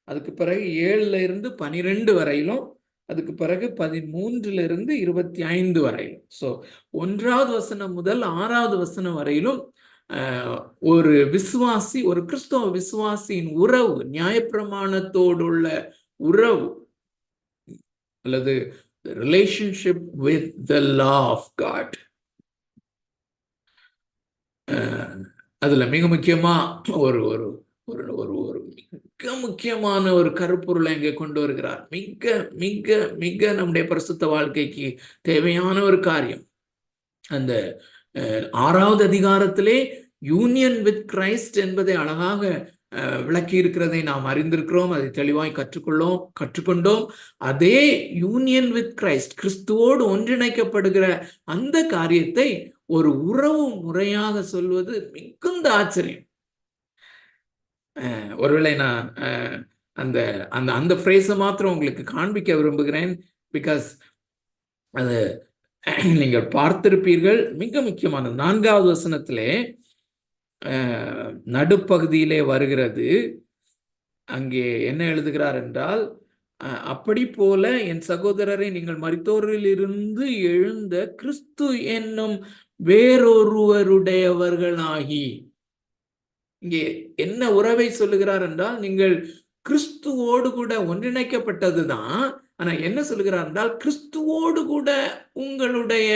[SPEAKER 2] அதுக்கு பிறகு 7-12 வரையிலும், அதுக்கு பிறகு 13-25 வரையிலும். 1வது வசனம் முதல் 6வது வசனம் வரையிலும் ஒரு விசுவாசி, ஒரு கிறிஸ்தவ விசுவாசியின் உறவு, நியாயப்பிரமாணத்தோடுள்ள உறவு அல்லது relationship with the law of God. அதுல மிக முக்கியமா ஒரு ஒரு ஒரு ஒரு ஒரு மிக முக்கியமான ஒரு கருப்பொருளை இங்கே கொண்டு வருகிறார். மிக மிக மிக நம்முடைய பரிசுத்த வாழ்க்கைக்கு தேவையான ஒரு காரியம். அந்த 6வது அதிகாரத்திலே யூனியன் வித் கிரைஸ்ட் என்பதை அழகாக விளக்கி இருக்கிறதை நாம் அறிந்திருக்கிறோம். அதை தெளிவாய் கற்றுக்கொண்டோம். அதே யூனியன் வித் கிரைஸ்ட், கிறிஸ்துவோடு ஒன்றிணைக்கப்படுகிற அந்த காரியத்தை ஒரு உறவு முறையாக சொல்வது மிகுந்த ஆச்சரியம். ஒருவேளை நான் அந்த அந்த அந்த ஃப்ரேஸை மாத்திரம் உங்களுக்கு காண்பிக்க விரும்புகிறேன். பிகாஸ் அது நீங்கள் பார்த்திருப்பீர்கள். மிக முக்கியமான 4வது வசனத்திலே நடுப்பகுதியிலே வருகிறது. அங்கே என்ன எழுதுகிறார் என்றால், அப்படி போல என் சகோதரரை நீங்கள் மரித்தோரிலிருந்து எழுந்த கிறிஸ்து என்னும் வேறொருவருடையவர்களாகி. இங்கே என்ன உறவை சொல்லுகிறார் என்றால், நீங்கள் கிறிஸ்துவோடு கூட ஒன்றிணைக்கப்பட்டதுதான். ஆனா என்ன சொல்லுகிறார் என்றால், கிறிஸ்துவோடு கூட உங்களுடைய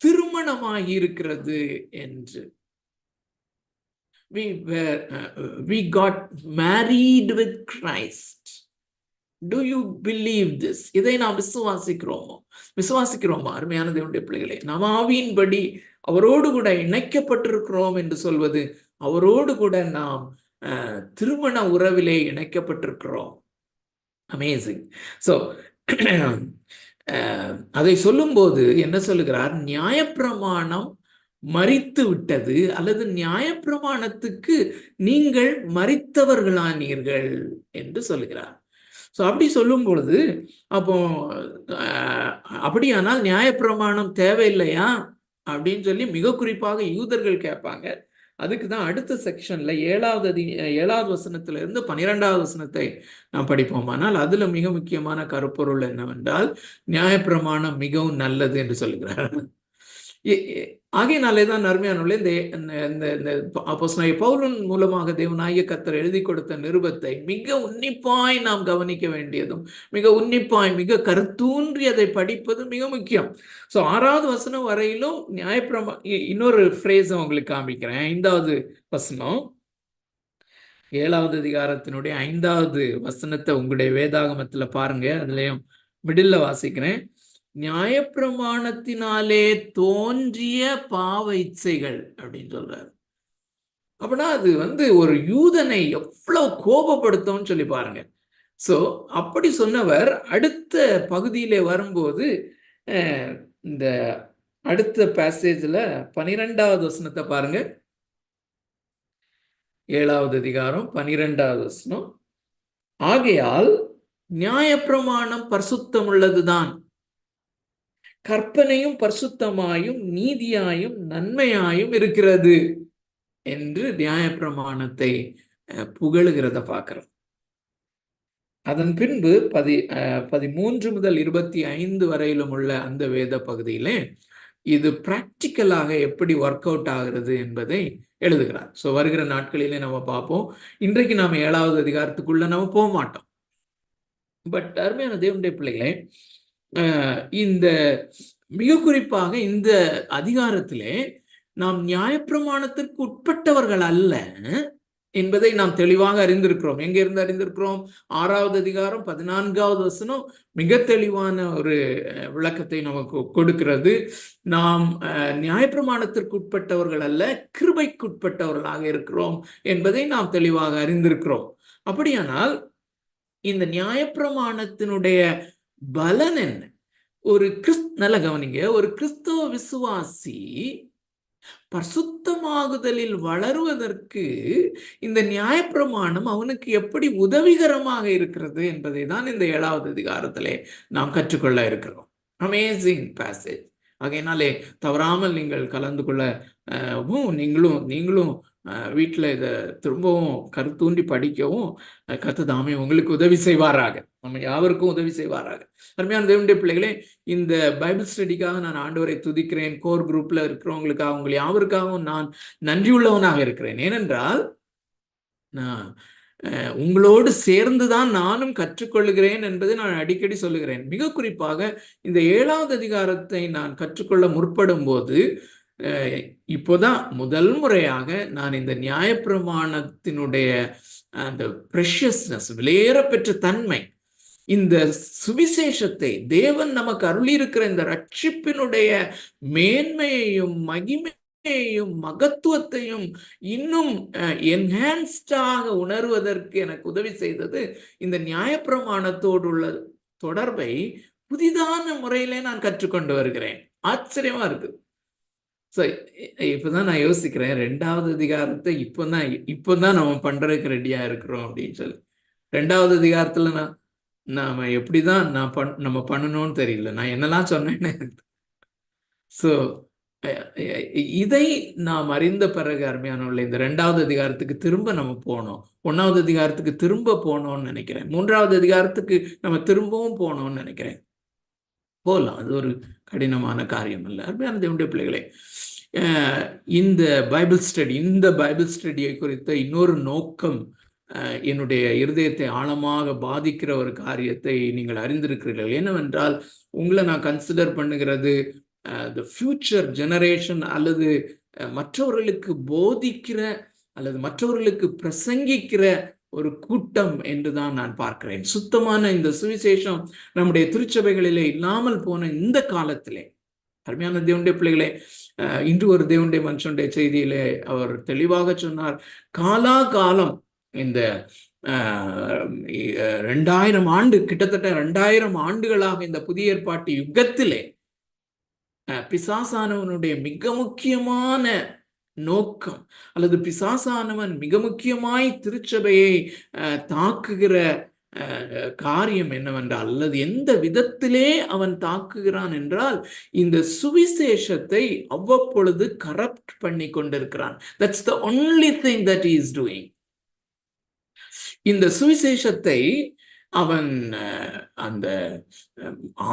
[SPEAKER 2] திருமணமாகி இருக்கிறது என்று. We got married with Christ. Do you believe this? இதை நாம் விசுவாசிக்கிறோமா அருமையான தேவனுடைய பிள்ளைகளே? நாம் ஆவியின்படி அவரோடு கூட இணைக்கப்பட்டிருக்கிறோம் என்று சொல்வது, அவரோடு கூட நாம் திருமண உறவிலே இணைக்கப்பட்டிருக்கிறோம். அமேசிங். ஸோ அதை சொல்லும்போது என்ன சொல்லுகிறார்? நியாயப்பிரமாணம் மரித்து விட்டது, அல்லது நியாயப்பிரமாணத்துக்கு நீங்கள் மரித்தவர்களானீர்கள் என்று சொல்லுகிறார். ஸோ அப்படி சொல்லும் பொழுது அப்போ அப்படியானால் நியாயப்பிரமாணம் தேவையில்லையா அப்படின்னு சொல்லி மிக குறிப்பாக யூதர்கள் கேட்பாங்க. அதுக்கு தான் அடுத்த செக்ஷன்ல 7வது வசனத்திலிருந்து 12வது வசனத்தை நாம் படிப்போம். ஆனால் அதுல மிக முக்கியமான கருப்பொருள் என்னவென்றால், நியாயப்பிரமாணம் மிகவும் நல்லது என்று சொல்கிறார். ஆகையினாலே தான் அருமையானவர்களே, இந்த அப்போஸ்தலனாகிய பவுலின் மூலமாக தேவனாகிய கர்த்தர் எழுதி கொடுத்த நிருபத்தை மிக உன்னிப்பாய் நாம் கவனிக்க வேண்டியதும், மிக உன்னிப்பாய் மிக கருத்தூன்றி அதை படிப்பது மிக முக்கியம். ஸோ 6வது வசனம் வரையிலும் இன்னொரு ஃப்ரேஸ் உங்களுக்கு காமிக்கிறேன். 5வது வசனம், 7வது அதிகாரத்தினுடைய 5வது வசனத்தை உங்களுடைய வேதாகமத்துல பாருங்க. அதுலயும் மிடில்ல வாசிக்கிறேன். நியாயப்பிரமாணத்தினாலே தோன்றிய பாவ இச்சைகள் அப்படின்னு சொல்றாரு. அப்படின்னா அது ஒரு யூதனை எவ்வளவு கோபப்படுத்தும்னு சொல்லி பாருங்க. சோ அப்படி சொன்னவர் அடுத்த பகுதியிலே வரும்போது இந்த அடுத்த பேசேஜ்ல 12வது வசனத்தை பாருங்க. 7வது அதிகாரம் 12வது வசனம். ஆகையால் நியாயப்பிரமாணம் பரிசுத்தம் உள்ளதுதான், கற்பனையும் பரிசுத்தமாயும் நீதியாயும் நன்மையாயும் இருக்கிறது என்று நியாயப்பிரமாணத்தை புகழுகிறத பார்க்கிறோம். அதன் பின்பு 13 முதல் 25 வரையிலும் உள்ள அந்த வேத பகுதியிலே இது பிராக்டிக்கலாக எப்படி ஒர்க் அவுட் ஆகிறது என்பதை எழுதுகிறார். ஸோ வருகிற நாட்களிலே நம்ம பார்ப்போம். இன்றைக்கு நாம 7வது அதிகாரத்துக்குள்ள நம்ம போக மாட்டோம். பட் அருமையான தேவனுடைய பிள்ளைகளே, இந்த மிக குறிப்பாக இந்த அதிகாரத்திலே நாம் நியாயப்பிரமாணத்திற்கு உட்பட்டவர்கள் அல்ல என்பதை நாம் தெளிவாக அறிந்திருக்கிறோம். எங்க இருந்து அறிந்திருக்கிறோம்? 6வது அதிகாரம் 14வது வசனம் மிக தெளிவான ஒரு விளக்கத்தை நமக்கு கொடுக்கிறது. நாம் நியாயப்பிரமாணத்திற்கு உட்பட்டவர்கள் அல்ல, கிருபைக்குட்பட்டவர்களாக இருக்கிறோம் என்பதை நாம் தெளிவாக அறிந்திருக்கிறோம். அப்படியானால் இந்த நியாயப்பிரமாணத்தினுடைய பலன் என்ன? நல்ல கவனிங்க, ஒரு கிறிஸ்தவ விசுவாசி பரிசுத்தமாகுதலில் வளருவதற்கு இந்த நியாயப்பிரமாணம் அவனுக்கு எப்படி உதவிகரமாக இருக்கிறது என்பதை தான் இந்த 7வது அதிகாரத்திலே நாம் கற்றுக்கொள்ள இருக்கிறோம். Amazing passage. ஆகையினாலே தவறாமல் நீங்கள் கலந்து கொள்ள நீங்களும் வீட்டில் இதை திரும்பவும் கருத்தூண்டி படிக்கவும் கர்த்தர் தாமே உங்களுக்கு உதவி செய்வாராக, நம்ம யாவருக்கும் உதவி செய்வாராக. அருமையான தேவனுடைய பிள்ளைகளே, இந்த பைபிள் ஸ்டடிக்காக நான் ஆண்டவரை துதிக்கிறேன். கோர் குரூப்ல இருக்கிறவங்களுக்காக, உங்கள் யாவருக்காகவும் நான் நன்றியுள்ளவனாக இருக்கிறேன். ஏனென்றால் நான் உங்களோடு சேர்ந்துதான் நானும் கற்றுக்கொள்கிறேன் என்பதை நான் அடிக்கடி சொல்லுகிறேன். மிக குறிப்பாக இந்த 7வது அதிகாரத்தை நான் கற்றுக்கொள்ள முற்படும் போது இப்போதான் முதல் முறையாக நான் இந்த நியாயப்பிரமாணத்தினுடைய அந்த ப்ரெஷியஸ்னஸ், விலையேற பெற்ற தன்மை, இந்த சுவிசேஷத்தை, தேவன் நமக்கு அருளியிருக்கிற இந்த ரட்சிப்பினுடைய மேன்மையையும் மகிமையையும் மகத்துவத்தையும் இன்னும் என்ஹான்ஸ்டாக உணர்வதற்கு எனக்கு உதவி செய்தது இந்த நியாயப்பிரமாணத்தோடு உள்ள தொடர்பை புதிதான முறையிலே நான் கற்றுக்கொண்டு வருகிறேன். ஆச்சரியமா இருக்கு. ஸோ இப்போதான் நான் யோசிக்கிறேன், 2வது அதிகாரத்தை இப்போதான் நம்ம பண்றதுக்கு ரெடியா இருக்கிறோம் அப்படின்னு சொல்லி. 2வது அதிகாரத்துல நாம எப்படிதான் நம்ம பண்ணணும்னு தெரியல, நான் என்னெல்லாம் சொன்னேன்னு. ஸோ இதை நாம் அறிந்த பிறகு அருமையானவர்களே, இந்த 2வது அதிகாரத்துக்கு திரும்ப நம்ம போனோம், 1வது அதிகாரத்துக்கு திரும்ப போனோம்னு நினைக்கிறேன், 3வது அதிகாரத்துக்கு நம்ம திரும்பவும் போனோம்னு நினைக்கிறேன். போகலாம், அது ஒரு கடினமான காரியம் இல்லை. அருமையான தேவனுடைய பிள்ளைகளே, இந்த பைபிள் ஸ்டடியை குறித்த இன்னொரு நோக்கம், என்னுடைய இருதயத்தை ஆழமாக பாதிக்கிற ஒரு காரியத்தை நீங்கள் அறிந்திருக்கிறீர்கள். என்னவென்றால், உங்களை நான் கன்சிடர் பண்ணுகிறது த ஃபியூச்சர் ஜெனரேஷன், அல்லது மற்றவர்களுக்கு போதிக்கிற அல்லது மற்றவர்களுக்கு பிரசங்கிக்கிற ஒரு கூட்டம் என்றுதான் நான் பார்க்கிறேன். சுத்தமான இந்த சுவிசேஷம் நம்முடைய திருச்சபைகளிலே இல்லாமல் போன இந்த காலத்திலே, அருமையான தேவனுடைய பிள்ளைகளே, இன்று ஒரு தேவனுடைய மனுஷனுடைய செய்தியிலே அவர் தெளிவாக சொன்னார், காலாகாலம் இந்த 2000 ஆண்டு, கிட்டத்தட்ட 2000 ஆண்டுகளாக இந்த புதிய ஏற்பாட்டு யுகத்திலே பிசாசானவனுடைய மிக முக்கியமான நோக்கம், அல்லது பிசாசானவன் மிக முக்கியமாய் திருச்சபையை தாக்குகிற காரியம் என்னவென்றால், அல்லது எந்த விதத்திலே அவன் தாக்குகிறான் என்றால், இந்த சுவிசேஷத்தை அவ்வப்பொழுது கரப்ட் பண்ணி கொண்டிருக்கிறான். That's the only thing that he is doing. இந்த சுவிசேஷத்தை அவன் அந்த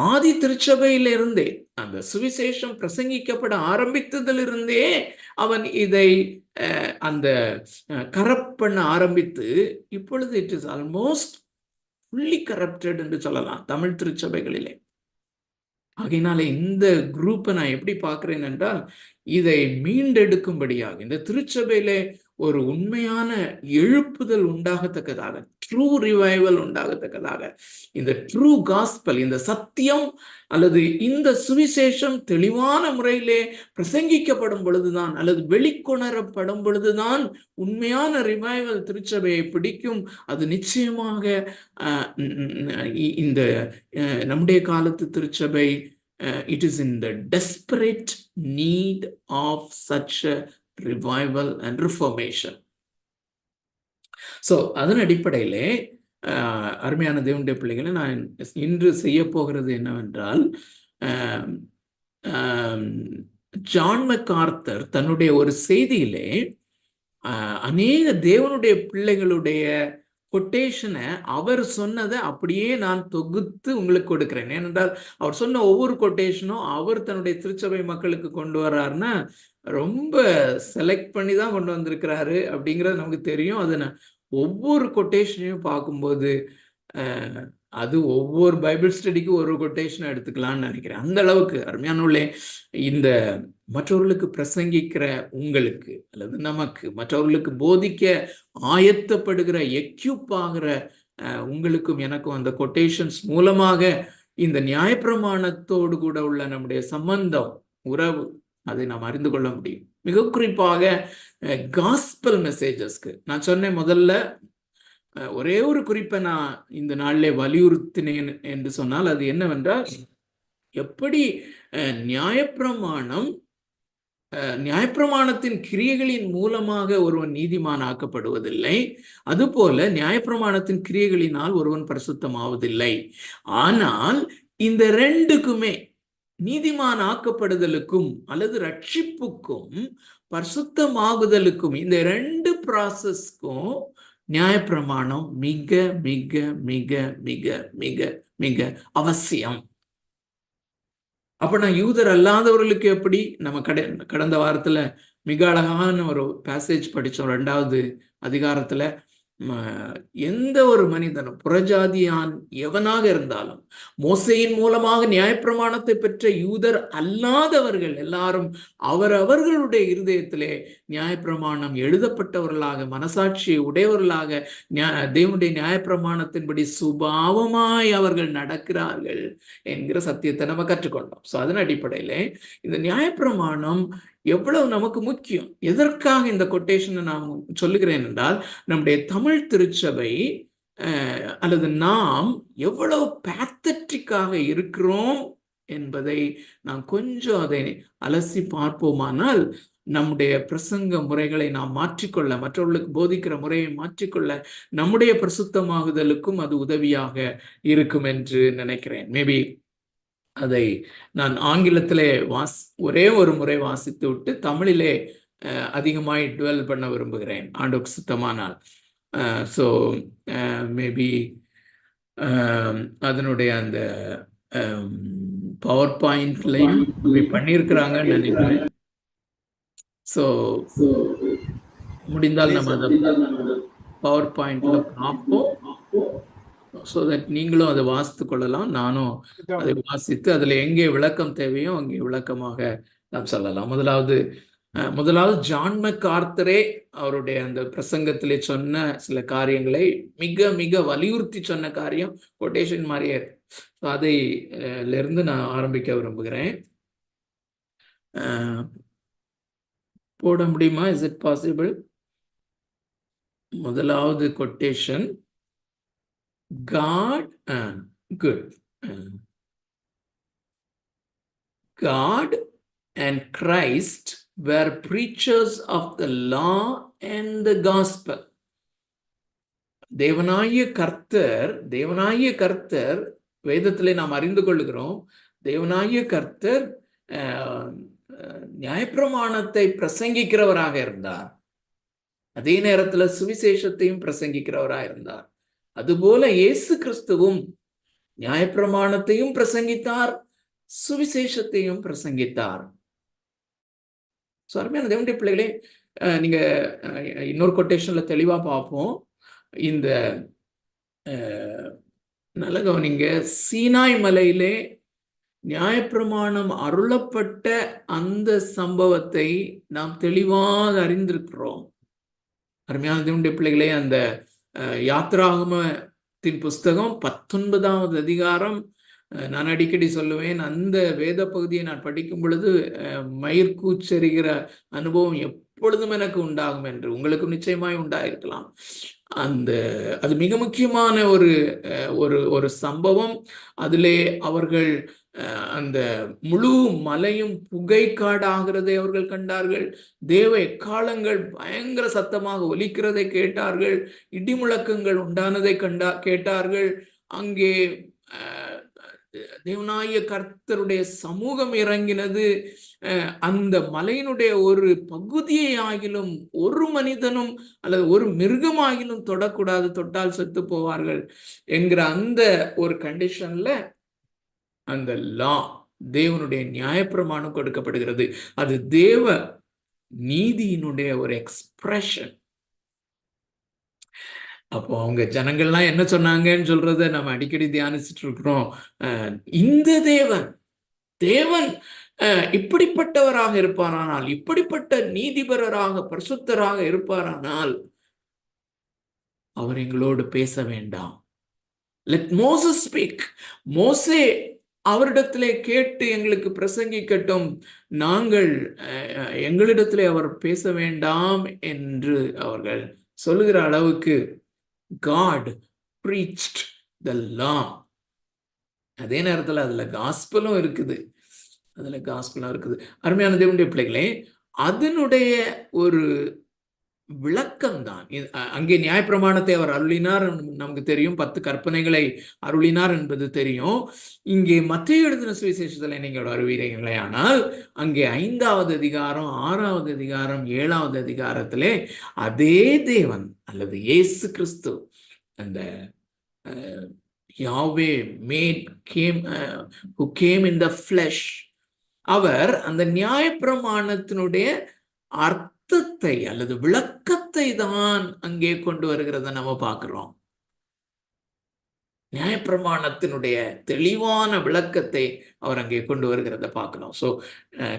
[SPEAKER 2] ஆதி திருச்சபையிலிருந்தே, அந்த சுவிசேஷம் பிரசங்கிக்கப்பட ஆரம்பித்ததிலிருந்தே அவன் இதை அந்த கரப்ட் பண்ண ஆரம்பித்து, இப்பொழுது it is almost fully corrupted என்று சொல்லலாம் தமிழ் திருச்சபைகளிலே. ஆகையினால இந்த குரூப்பை நான் எப்படி பார்க்கிறேன் என்றால், இதை மீண்டெடுக்கும்படியாக இந்த திருச்சபையிலே ஒரு உண்மையான எழுப்புதல் உண்டாகத்தக்கதாக, ட்ரூ ரிவைவல் உண்டாகத்தக்கதாக, இந்த ட்ரூ காஸ்பல், இந்த சத்தியம் அல்லது இந்த சுவிசேஷம் தெளிவான முறையிலே பிரசங்கிக்கப்படும் பொழுதுதான், அல்லது வெளிக்கொணரப்படும் பொழுதுதான் உண்மையான ரிவைவல் திருச்சபையை பிடிக்கும். அது நிச்சயமாக இந்த நம்முடைய காலத்து திருச்சபை it is in the desperate need of such a revival and reformation. So அதன் அடிப்படையிலே அருமையான தேவனுடைய பிள்ளைகளை, நான் இன்று செய்ய போகிறது என்னவென்றால், ஜான் மெக்கார்த்தர் தன்னுடைய ஒரு செய்தியிலே அநேக தேவனுடைய பிள்ளைகளுடைய கொட்டேஷனை, அவர் சொன்னதை அப்படியே நான் தொகுத்து உங்களுக்கு கொடுக்கிறேன். ஏனென்றால் அவர் சொன்ன ஒவ்வொரு கொட்டேஷனும் அவர் தன்னுடைய திருச்சபை மக்களுக்கு கொண்டு வர்றாருன்னா ரொம்ப செலக்ட் பண்ணி தான் கொண்டு வந்திருக்கிறாரு அப்படிங்கிறது நமக்கு தெரியும். அதை ஒவ்வொரு கொட்டேஷனையும் பார்க்கும்போது அது ஒவ்வொரு பைபிள் ஸ்டடிக்கு ஒரு கொட்டேஷனை எடுத்துக்கலாம்னு நினைக்கிறேன். அந்த அளவுக்கு அருமையானவர்களே, இந்த மற்றவர்களுக்கு பிரசங்கிக்கிற உங்களுக்கு அல்லது நமக்கு மற்றவர்களுக்கு போதிக்க ஆயத்தப்படுகிற எக்யூப் ஆகிற உங்களுக்கும் எனக்கும் அந்த கொட்டேஷன்ஸ் மூலமாக இந்த நியாயப்பிரமாணத்தோடு கூட உள்ள நம்முடைய சம்பந்தம், உறவு, அதை நாம் அறிந்து கொள்ள முடியும். மிக குறிப்பாக காஸ்பல் மெசேஜஸ்க்கு நான் சொன்னேன் முதல்ல, ஒரே ஒரு குறிப்பை நான் இந்த நாளிலே வலியுறுத்தினேன் என்று சொன்னால் அது என்னவென்றால், எப்படி நியாயப்பிரமாணத்தின் கிரியைகளின் மூலமாக ஒருவன் நீதிமான் ஆக்கப்படுவதில்லை, அதுபோல நியாயப்பிரமாணத்தின் கிரியைகளினால் ஒருவன் பரிசுத்தமாவதில்லை. ஆனால் இந்த ரெண்டுக்குமே, நீதிமான் ஆக்கப்படுதலுக்கும் அல்லது ரட்சிப்புக்கும் பரிசுத்தமாகுதலுக்கும், இந்த ரெண்டு ப்ராசஸ்க்கும் நியாயப்பிரமாணம் மிக மிக மிக மிக மிக மிக அவசியம். அப்ப நான் யூதர் அல்லாதவர்களுக்கு எப்படி, நம்ம கடந்த வாரத்துல மிக அழகான ஒரு பேசேஜ் படிச்சோம். 2வது அதிகாரத்துல எந்த ஒரு மனிதனும், புறஜாதியான் எவனாக இருந்தாலும், மோசையின் மூலமாக நியாயப்பிரமாணத்தை பெற்ற யூதர் அல்லாதவர்கள் எல்லாரும் அவரவர்களுடைய இருதயத்திலே நியாயப்பிரமாணம் எழுதப்பட்டவர்களாக, மனசாட்சியை உடையவர்களாக, தேவனுடைய நியாயப்பிரமாணத்தின்படி சுபாவமாய் அவர்கள் நடக்கிறார்கள் என்கிற சத்தியத்தை நம்ம கற்றுக்கொண்டோம். ஸோ அதன் அடிப்படையிலே இந்த நியாயப்பிரமாணம் எவ்வளவு நமக்கு முக்கியம். எதற்காக இந்த கொட்டேஷனை நான் சொல்லுகிறேன் என்றால், நம்முடைய தமிழ் திருச்சபை அல்லது நாம் எவ்வளவு பேத்தட்டிக்காக இருக்கிறோம் என்பதை நாம் கொஞ்சம் அதை அலசி பார்ப்போமானால், நம்முடைய பிரசங்க முறைகளை நாம் மாற்றிக்கொள்ள, மற்றவர்களுக்கு போதிக்கிற முறையை மாற்றிக்கொள்ள, நம்முடைய பிரசுத்தமாகுதலுக்கும் அது உதவியாக இருக்கும் என்று நினைக்கிறேன். மேபி அதை நான் ஆங்கிலத்திலே ஒரே ஒரு முறை வாசித்து விட்டு தமிழிலே அதிகமாய் டுவெல் பண்ண விரும்புகிறேன், ஆண்டவருக்கு சித்தமானால். ஸோ மேபி அதனுடைய அந்த பவர் பாயிண்ட்லையும் பண்ணியிருக்கிறாங்கன்னு நினைக்கிறேன். ஸோ முடிந்தால் நம்ம அதை பவர் பாயிண்ட்ல பார்ப்போம். ஸோ தட் நீங்களும் அதை வாசித்து கொள்ளலாம், நானும் அதை வாசித்து அதில் எங்கே விளக்கம் தேவையோ அங்கே விளக்கமாக நாம் சொல்லலாம். முதலாவது முதலாவது ஜான் மெக்கார்த்தரே அவருடைய அந்த பிரசங்கத்திலே சொன்ன சில காரியங்களை மிக மிக வலியுறுத்தி சொன்ன காரியம் கொட்டேஷன் மாதிரியே இருக்கு. அதை இருந்து நான் ஆரம்பிக்க விரும்புகிறேன். போட முடியுமா? Is it possible? முதலாவது quotation, God, good. God and Christ were preachers of the law and the gospel. தேவனாகிய கர்த்தர் வேதத்திலே நாம் அறிந்து கொள்கிறோம். தேவனாகிய கர்த்தர் நியாயப்பிரமாணத்தை பிரசங்கிக்கிறவராக இருந்தார். அதே நேரத்தில் சுவிசேஷத்தையும் பிரசங்கிக்கிறவராக இருந்தார். அதுபோல இயேசு கிறிஸ்துவும் நியாயப்பிரமாணத்தையும் பிரசங்கித்தார், சுவிசேஷத்தையும் பிரசங்கித்தார். அருமையான தேவனுடைய பிள்ளைகளே, நீங்க இன்னொரு கொட்டேஷன்ல தெளிவா பார்ப்போம். இந்த நல்ல கவனிங்க, சீனாய் மலையிலே நியாயப்பிரமாணம் அருளப்பட்ட அந்த சம்பவத்தை நாம் தெளிவாக அறிந்திருக்கிறோம். அருமையான தேவனுடைய பிள்ளைகளே, அந்த யாத்ராகமத்தின் புஸ்தகம் 19வது அதிகாரம், நான் அடிக்கடி சொல்லுவேன், அந்த வேத பகுதியை நான் படிக்கும் பொழுது மயிர்கூச்செறிகிற அனுபவம் எப்பொழுதும் எனக்கு உண்டாகும் என்று உங்களுக்கு நிச்சயமாய் உண்டாயிருக்கலாம். அது மிக முக்கியமான ஒரு சம்பவம். அதிலே அவர்கள் அந்த முழு மலையும் புகைக்காடாகிறதை அவர்கள் கண்டார்கள். தேவ எக்காலங்கள் பயங்கர சத்தமாக ஒலிக்கிறதை கேட்டார்கள். இடிமுழக்கங்கள் உண்டானதை கேட்டார்கள். அங்கே தேவனாகிய கர்த்தருடைய சமூகம் இறங்கினது. அந்த மலையினுடைய ஒரு பகுதியை ஆகிலும் ஒரு மனிதனும் அல்லது ஒரு மிருகமாகிலும் தொடக்கூடாது, தொட்டால் செத்து போவார்கள் என்கிற அந்த ஒரு கண்டிஷன்ல அந்த லா, தேவனுடைய நியாயப்பிரமாணம் கொடுக்கப்படுகிறது. அது தேவ நீதியினுடைய ஒரு எக்ஸ்பிரஷன். அப்போ அவங்க ஜனங்கள்லாம் என்ன சொன்னாங்கன்னு சொல்றத நம்ம அடிக்கடி தியானிச்சுட்டு இருக்கிறோம். இந்த தேவன் இப்படிப்பட்டவராக இருப்பாரானால், இப்படிப்பட்ட நீதிபரராக பரிசுத்தராக இருப்பாரானால் அவர் எங்களோடு பேச வேண்டாம். Let Moses speak. மோசே அவரிடத்திலே கேட்டு எங்களுக்கு பிரசங்கிக்கட்டும், நாங்கள் எங்களிடத்திலே அவர் பேச வேண்டாம் என்று அவர்கள் சொல்லுகிற அளவுக்கு God preached the law. அதே நேரத்தில் அதுல காஸ்பலும் இருக்குது. அருமையான தேவனுடைய பிள்ளைகளே, அதனுடைய ஒரு விளக்கம் தான் அங்கே. நியாயப்பிரமாணத்தை அவர் அருளினார், நமக்கு தெரியும். 10 கற்பனைகளை அருளினார் என்பது தெரியும். இங்கே மத்தேயு எழுதின சுவிசேஷத்துல நீங்கள் வருவீர்களே, ஆனால் அங்கே 5வது அதிகாரம், 6வது அதிகாரம், 7வது அதிகாரத்திலே அதே தேவன் அல்லது இயேசு கிறிஸ்து, அந்த யாவே who came in the flesh, அவர் அந்த நியாயப்பிரமாணத்தினுடைய அர்த்தத்தை அல்லது விளக்கத்தை தான் அங்கே கொண்டு வருகிறத நம்ம பார்க்கிறோம். நியாயப்பிரமாணத்தினுடைய தெளிவான விளக்கத்தை அவர் அங்கே கொண்டு வருகிறத பார்க்கிறோம். ஸோ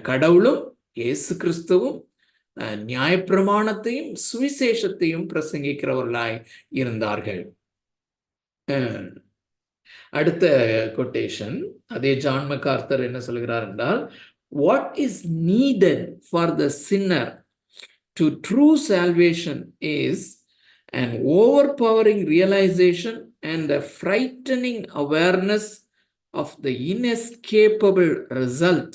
[SPEAKER 2] கடவுளும் இயேசு கிறிஸ்துவும் நியாயப்பிரமாணத்தையும் சுவிசேஷத்தையும் பிரசங்கிக்கிறவர்களாய் இருந்தார்கள். அடுத்த கொட்டேஷன், அதே ஜான் மெக்கார்த்தர் என்ன சொல்கிறார் என்றால், what is needed for the sinner to true salvation is an overpowering realization and a frightening awareness of the inescapable result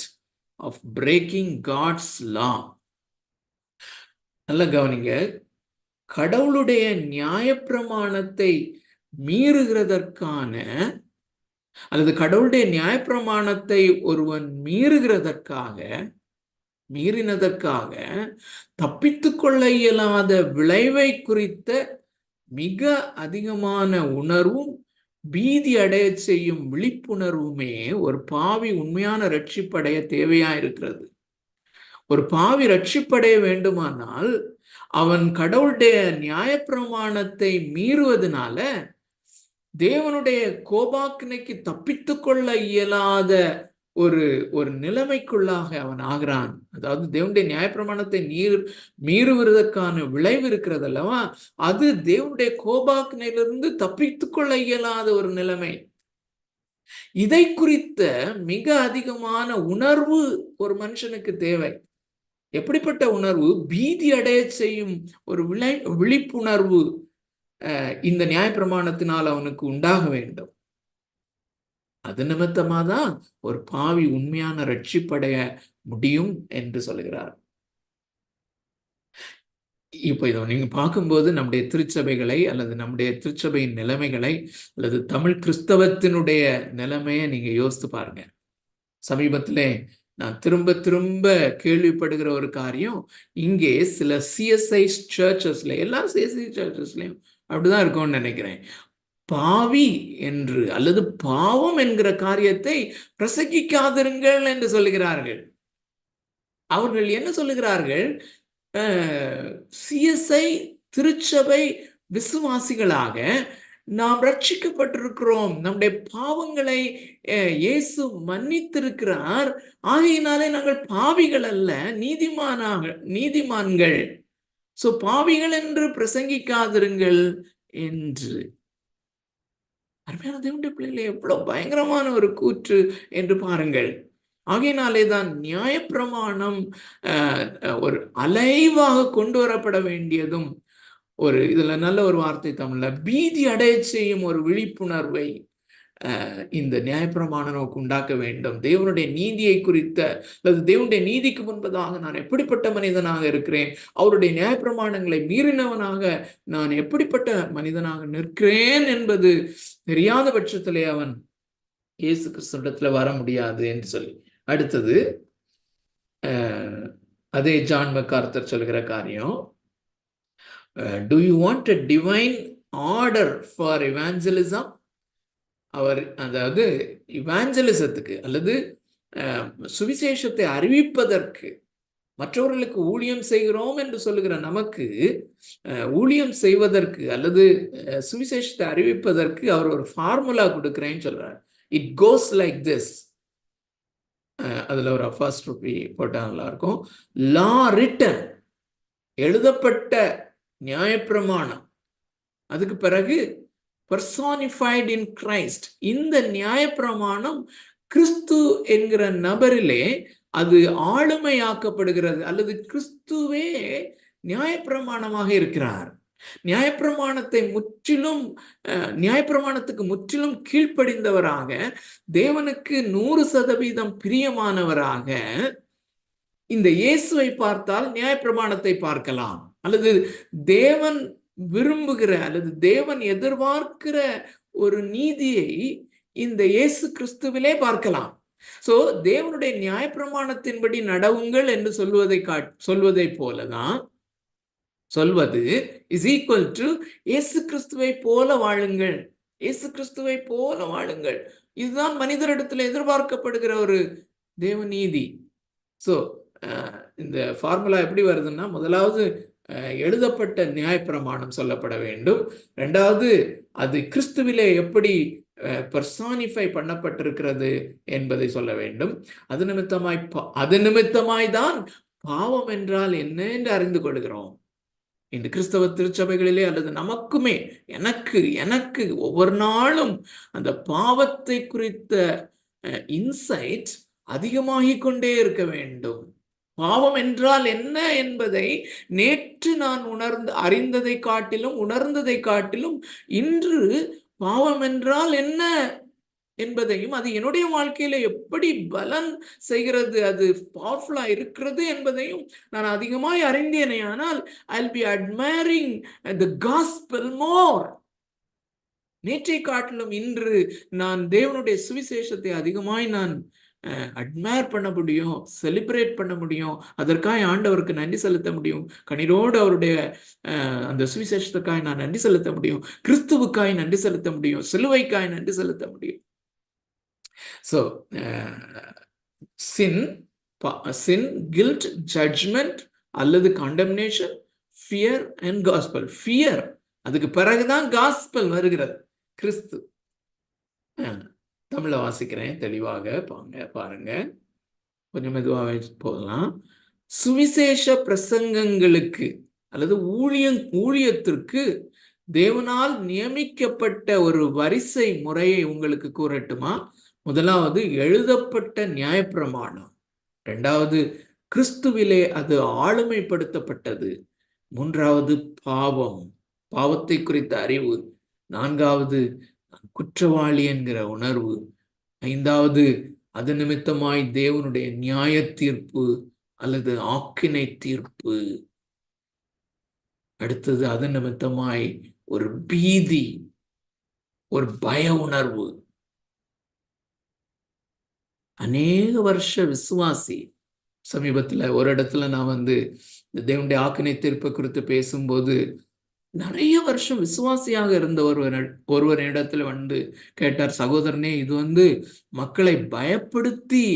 [SPEAKER 2] of breaking God's law. நல்ல கவனிங்க, கடவுளுடைய நியாயப்பிரமாணத்தை மீறுகிறதற்கான அல்லது கடவுளுடைய நியாயப்பிரமாணத்தை ஒருவன் மீறினதற்காக தப்பித்து கொள்ள இயலாத விளைவை குறித்த மிக அதிகமான உணர்வும் பீதி அடைய செய்யும் விழிப்புணர்வுமே ஒரு பாவி உண்மையான ரட்சிப்படைய தேவையா இருக்கிறது. ஒரு பாவி ரட்சிப்படைய வேண்டுமானால் அவன் கடவுளுடைய நியாயப்பிரமாணத்தை மீறுவதனால தேவனுடைய கோபாக்கினைக்கு தப்பித்து கொள்ள இயலாத ஒரு ஒரு நிலைமைக்குள்ளாக அவன் ஆகிறான். அதாவது தேவனுடைய நியாயப்பிரமாணத்தை மீறுவதற்கான விளைவு இருக்கிறது அல்லவா, அது தேவனுடைய கோபாக்கினையிலிருந்து தப்பித்துக் கொள்ள இயலாத ஒரு நிலைமை. இதை குறித்த மிக அதிகமான உணர்வு ஒரு மனுஷனுக்கு தேவை. எப்படிப்பட்ட உணர்வு? பீதி அடைய செய்யும் ஒரு விழிப்புணர்வு இந்த நியாயப்பிரமாணத்தினால் அவனுக்கு உண்டாக வேண்டும். அது நிமித்தமாதான் ஒரு பாவி உண்மையான ரட்சிப்படைய முடியும் என்று சொல்கிறார். இப்போ இதை நீங்க பார்க்கும்போது நம்முடைய திருச்சபைகளை அல்லது நம்முடைய திருச்சபையின் நிலைமைகளை அல்லது தமிழ் கிறிஸ்தவத்தினுடைய நிலைமையை நீங்க யோசித்து பாருங்க. சமீபத்திலே நான் திரும்ப திரும்ப கேள்விப்படுகிற ஒரு காரியம், இங்கே சில சிஎஸ்ஐ சர்ச்சஸ்ல, எல்லா சிஎஸ்ஐ சர்ச்சஸ்லயும் அப்படிதான் இருக்கும்னு நினைக்கிறேன், பாவி என்று அல்லது பாவம் என்கிற காரியத்தை பிரசங்கிக்காதிருங்கள் என்று சொல்லுகிறார்கள். அவர்கள் என்ன சொல்லுகிறார்கள்? சிஎஸ்ஐ திருச்சபை விசுவாசிகளாக நாம் ரட்சிக்கப்பட்டிருக்கிறோம், நம்முடைய பாவங்களை இயேசு மன்னித்திருக்கிறார், ஆகையினாலே நாங்கள் பாவிகள் அல்ல, நீதிமான்கள். சோ பாவிகள் என்று பிரசங்கிக்காதிருங்கள் என்று. அருமையான தேவனுடைய பிள்ளைகளே, எவ்வளவு பயங்கரமான ஒரு கூற்று என்று பாருங்கள். ஆகையினாலே தான் நியாயப்பிரமாணம் ஒரு அலைவாக கொண்டு வரப்பட வேண்டியதும், இதுல நல்ல ஒரு வார்த்தை தமிழ்ல பீதி அடைய செய்யும் ஒரு விழிப்புணர்வை இந்த நியாயப்பிரமாணம் நமக்கு உண்டாக்க வேண்டும். தேவனுடைய நீதியை குறித்த அல்லது தேவனுடைய நீதிக்கு முன்பதாக நான் எப்படிப்பட்ட மனிதனாக இருக்கிறேன், அவருடைய நியாயப்பிரமாணங்களை மீறினவனாக நான் எப்படிப்பட்ட மனிதனாக நிற்கிறேன் என்பது தெரியாத பட்சத்திலே அவன் இயேசு கிறிஸ்துவிடத்துல வர முடியாது என்று சொல்லி. அடுத்தது அதே ஜான் மெக்கார்த்தர் சொல்கிற காரியம், do you want a divine order for evangelism? அவர் அதாவது இவாஞ்சலிசத்துக்கு அல்லது சுவிசேஷத்தை அறிவிப்பதற்கு, மற்றவர்களுக்கு ஊழியம் செய்கிறோம் என்று சொல்லுகிற நமக்கு ஊழியம் செய்வதற்கு அல்லது சுவிசேஷத்தை அறிவிப்பதற்கு அவர் ஒரு ஃபார்முலா கொடுக்கிறேன்னு சொல்றார். It goes like this. அதுல ஒரு ஃபர்ஸ்ட் ரூபி போட்டா நல்லா இருக்கும். லா ரிட்டன், எழுதப்பட்ட நியாயப்பிரமாணம், அதுக்கு பிறகு personified in Christ. இந்த நியாயப்பிரமாணம் கிறிஸ்து என்கிற நபரிலே அது ஆளுமையாக்கப்படுகிறது, அல்லது கிறிஸ்துவே நியாயப்பிரமாணமாக இருக்கிறார். நியாயப்பிரமாணத்துக்கு முற்றிலும் கீழ்ப்படிந்தவராக, தேவனுக்கு 100% பிரியமானவராக இந்த இயேசுவை பார்த்தால் நியாயப்பிரமாணத்தை பார்க்கலாம், அல்லது தேவன் விரும்புகிற அல்லது தேவன் எதிர்பார்க்கிற ஒரு நீதியை இந்த இயேசு கிறிஸ்துவிலே பார்க்கலாம். சோ தேவனுடைய நியாயப்பிரமாணத்தின்படி நடவுங்கள் என்று சொல்வதை போலதான் சொல்வது இஸ் ஈக்குவல் டு இயேசு கிறிஸ்துவை போல வாழுங்கள், இயேசு கிறிஸ்துவை போல வாழுங்கள். இதுதான் மனிதரிடத்துல எதிர்பார்க்கப்படுகிற ஒரு தேவ நீதி. சோ இந்த ஃபார்முலா எப்படி வருதுன்னா, முதலாவது எழுதப்பட்ட நியாயப்பிரமாணம் சொல்லப்பட வேண்டும், இரண்டாவது அது கிறிஸ்துவிலே எப்படி பர்சானிஃபை பண்ணப்பட்டிருக்கிறது என்பதை சொல்ல வேண்டும். அது நிமித்தமாய் தான் பாவம் என்றால் என்ன என்று அறிந்து கொள்கிறோம். இந்த கிறிஸ்தவ திருச்சபைகளிலே அல்லது நமக்குமே எனக்கு ஒவ்வொரு நாளும் அந்த பாவத்தை குறித்த இன்சைட் அதிகமாகிக் கொண்டே இருக்க வேண்டும். பாவம் என்றால் என்ன என்பதை நேற்று நான் அறிந்ததை காட்டிலும் இன்று பாவம் என்றால் என்ன என்பதையும், அது என்னுடைய வாழ்க்கையில எப்படி பலன் செய்கிறது, அது பவர்ஃபுல்லா இருக்கிறது என்பதையும் நான் அதிகமாய் அறிந்தேனே, ஆனால் I'll be admiring the gospel more. நேற்றை காட்டிலும் இன்று நான் தேவனுடைய சுவிசேஷத்தை அதிகமாய் நான் அட்மையர் பண்ண முடியும், செலிப்ரேட் பண்ண முடியும், அதற்காக ஆண்டவருக்கு நன்றி செலுத்த முடியும், கண்ணீரோடு அவருடைய அந்த சுவிசேஷத்துக்காய் நான் நன்றி செலுத்த முடியும், கிறிஸ்துவுக்காய் நன்றி செலுத்த முடியும், சிலுவைக்காய் நன்றி செலுத்த முடியும். ஸோ sin, guilt, judgment அல்லது condemnation, fear and gospel. Fear, அதுக்கு பிறகுதான் gospel வருகிறது, கிறிஸ்து. தமிழ்ல வாசிக்கிறேன், தெளிவாக பாருங்க. கொஞ்சம் மெதுவாக போகலாம். சுவிசேஷ பிரசங்கங்களுக்கு அல்லது ஊழியத்திற்கு தேவனால் நியமிக்கப்பட்ட ஒரு வரிசை முறையை உங்களுக்கு கூறட்டுமா? முதலாவது எழுதப்பட்ட நியாயப்பிரமாணம், இரண்டாவது கிறிஸ்துவிலே அது ஆளுமைப்படுத்தப்பட்டது, மூன்றாவது பாவத்தை குறித்த அறிவு, நான்காவது குற்றவாளி என்கிற உணர்வு, ஐந்தாவது அது நிமித்தமாய் தேவனுடைய நியாய தீர்ப்பு அல்லது ஆக்கினை தீர்ப்பு, அடுத்தது அது நிமித்தமாய் ஒரு பீதி, ஒரு பய உணர்வு. அநேக வருஷ விசுவாசி, சமீபத்துல ஒரு இடத்துல நான் தேவனுடைய ஆக்கினை தீர்ப்பை குறித்து பேசும்போது நிறைய வருஷம் விசுவாசியாக இருந்த ஒருவர் இடத்துல கேட்டார், சகோதரனே, இது மக்களை பயப்படுத்தி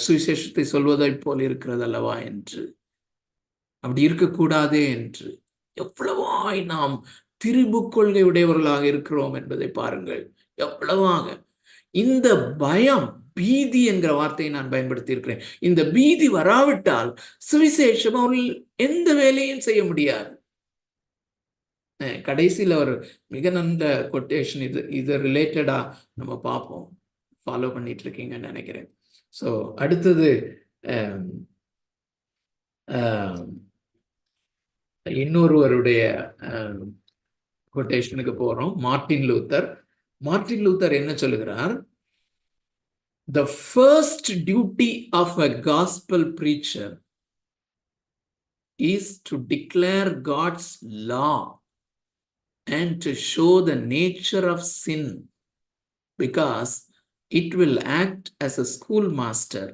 [SPEAKER 2] சுவிசேஷத்தை சொல்வதை போல் இருக்கிறது அல்லவா என்று. அப்படி இருக்கக்கூடாதே என்று. எவ்வளவாய் நாம் திரிபு கொள்கை உடையவர்களாக இருக்கிறோம் என்பதை பாருங்கள். எவ்வளவாக இந்த பயம், பீதி என்கிற வார்த்தையை நான் பயன்படுத்தி இருக்கிறேன். இந்த பீதி வராவிட்டால் சுவிசேஷம் அவர்கள் எந்த வேலையும் செய்ய முடியாது. கடைசியில் ஒரு மிக நல்ல கொட்டேஷன், இது ரிலேட்டடா நம்ம பார்ப்போம். ஃபாலோ பண்ணிட்டு இருக்கீங்கன்னு நினைக்கிறேன். ஸோ அடுத்தது இன்னொருவருடைய கொட்டேஷனுக்கு போறோம். மார்ட்டின் லூத்தர் என்ன சொல்லுகிறார்? The first duty of a gospel preacher is to declare God's law and to show the nature of sin, because it will act as a schoolmaster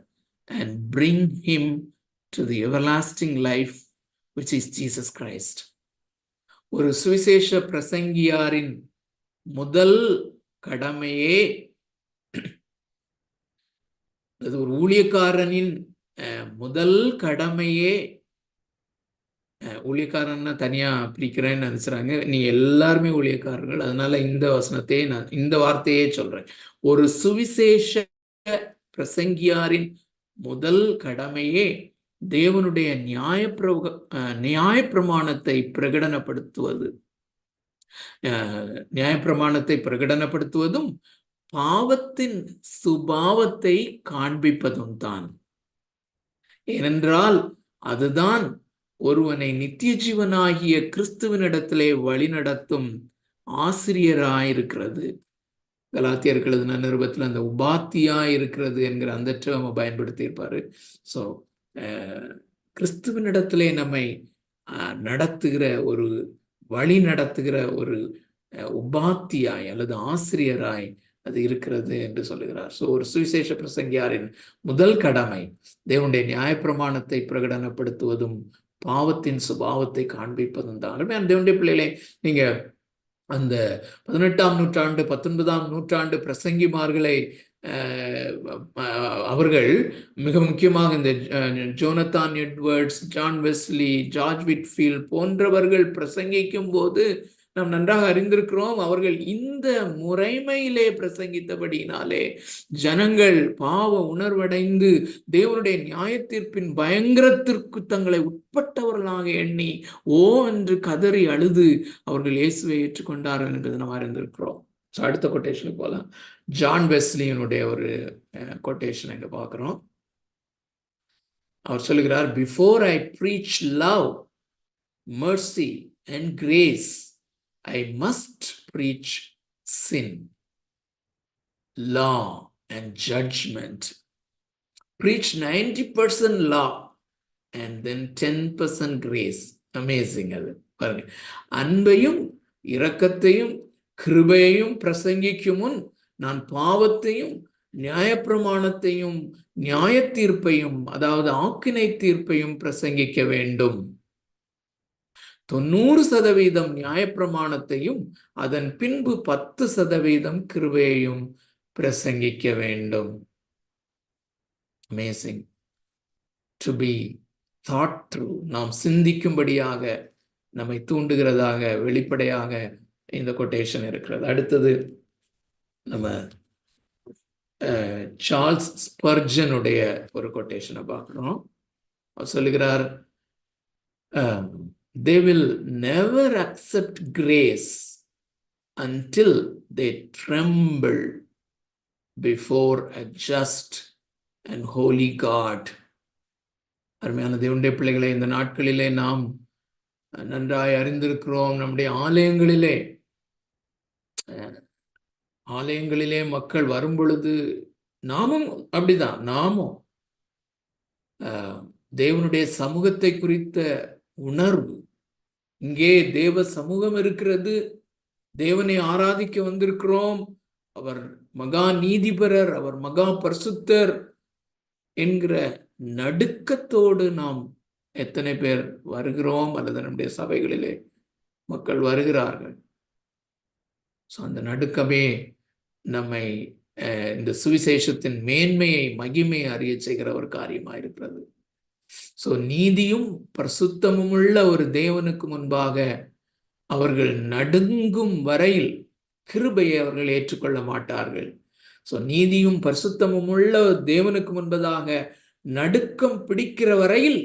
[SPEAKER 2] and bring him to the everlasting life, which is Jesus Christ. ஒரு சுவிசேஷ பிரசங்கியாரின் முதல் கடமையே, அது ஒரு ஊழியக்காரனின் முதல் கடமையே, ஊழியக்காரன்னா தனியா பிரிக்கிறேன்னு நினைச்சுறாங்க, நீ எல்லாருமே ஊழியக்காரர்கள், அதனால இந்த வார்த்தையே சொல்றேன். ஒரு சுவிசேஷ பிரசங்கியாரின் முதல் கடமையே தேவனுடைய நியாயப்பிரமாணத்தை பிரகடனப்படுத்துவதும் பாவத்தின் சுபாவத்தை காண்பிப்பதும் தான். ஏனென்றால் அதுதான் ஒருவனை நித்திய ஜீவனாகிய கிறிஸ்துவனிடத்திலே வழிநடத்தும் ஆசிரியராயிருக்கிறது. கலாத்தியருக்கு எழுதின நிருபத்தில் அந்த உபாத்தியாயிருக்கிறது என்கிற அந்த டேர்மை பயன்படுத்தி இருப்பாரு. ஸோ கிறிஸ்துவனிடத்திலே நம்மை வழி நடத்துகிற ஒரு உபாத்தியாய் அல்லது ஆசிரியராய் அது இருக்கிறது என்று சொல்லுகிறார். ஸோ ஒரு சுவிசேஷ பிரசங்கியாரின் முதல் கடமை தேவனுடைய நியாயப்பிரமாணத்தை பிரகடனப்படுத்துவதும் பாவத்தின் சுபாவத்தை காண்பிப்பதும் தான். தேவனுடைய பிள்ளைகளை நீங்க அந்த 18ஆம் நூற்றாண்டு 19ஆம் நூற்றாண்டு பிரசங்கிமார்களை அவர்கள் மிக முக்கியமாக இந்த Jonathan Edwards, John Wesley, George Whitefield போன்றவர்கள் பிரசங்கிக்கும் போது நாம் நன்றாக அறிந்திருக்கிறோம். அவர்கள் இந்த முறைமையிலே பிரசங்கித்தபடியினாலே ஜனங்கள் பாவ உணர்வடைந்து தேவனுடைய நியாயத்தீர்ப்பின் பயங்கரத்திற்கு தங்களை உட்பட்டவர்களாக எண்ணி ஓ என்று கதறி அழுது அவர்கள் இயேசுவை ஏற்றுக்கொண்டார்கள் என்பதை நாம் அறிந்திருக்கிறோம். அடுத்த கொட்டேஷனுக்கு போகலாம். ஜான் வெஸ்லியினுடைய ஒரு கொட்டேஷன் எங்க பார்க்கிறோம். அவர் சொல்லுகிறார், before I preach love, mercy and grace, I must preach sin, law and judgment. Preach 90% law and then 10% grace. Amazing. அது பாருங்க, அன்பையும் இரக்கத்தையும் கிருபையையும் பிரசங்கிக்கும் முன் நான் பாவத்தையும் நியாயப்பிரமாணத்தையும் நியாய தீர்ப்பையும் அதாவது ஆக்கினை தீர்ப்பையும் பிரசங்கிக்க வேண்டும். 90% நியாயப்பிரமாணத்தையும் அதன் பின்பு 10% கிருபையையும் பிரசங்கிக்க வேண்டும். Amazing. To be thought through. நாம் சிந்திக்கும்படியாக நம்மை தூண்டுகிறதாக வெளிப்படையாக இந்த கொட்டேஷன் இருக்கிறது. அடுத்தது நம்ம சார்ல்ஸ் ஸ்பர்ஜனுடைய ஒரு கொட்டேஷனை பார்க்குறோம். அவர் சொல்லுகிறார், they will never accept grace until they tremble before a just and holy God. அருமையான தேவனுடைய பிள்ளைகளை, இந்த நாட்களிலே நாம் நன்றாய் அறிந்திருக்கிறோம். நம்முடைய ஆலயங்களிலே மக்கள் வரும் பொழுது நாமும் அப்படிதான், நாமும் தேவனுடைய சமூகத்தை குறித்த உணர்வு, இங்கே தேவ சமூகம் இருக்கிறது, தேவனை ஆராதிக்க வந்திருக்கிறோம், அவர் மகா நீதிபரர், அவர் மகா பரிசுத்தர் என்கிற நடுக்கத்தோடு நாம் எத்தனை பேர் வருகிறோம், அல்லது நம்முடைய சபைகளிலே மக்கள் வருகிறார்கள். அந்த நடுக்கமே நம்மை இந்த சுவிசேஷத்தின் மேன்மையை, மகிமையை அறிய செய்கிற ஒரு காரியமாக இருக்கிறது. நீதியும் பரிசுத்தமும் உள்ள ஒரு தேவனுக்கு முன்பாக அவர்கள் நடுங்கும் வரையில் கிருபையை அவர்கள் ஏற்றுக்கொள்ள மாட்டார்கள். நீதியும் பரிசுத்தமும் உள்ள தேவனுக்கு முன்பதாக நடுக்கம் பிடிக்கிற வரையில்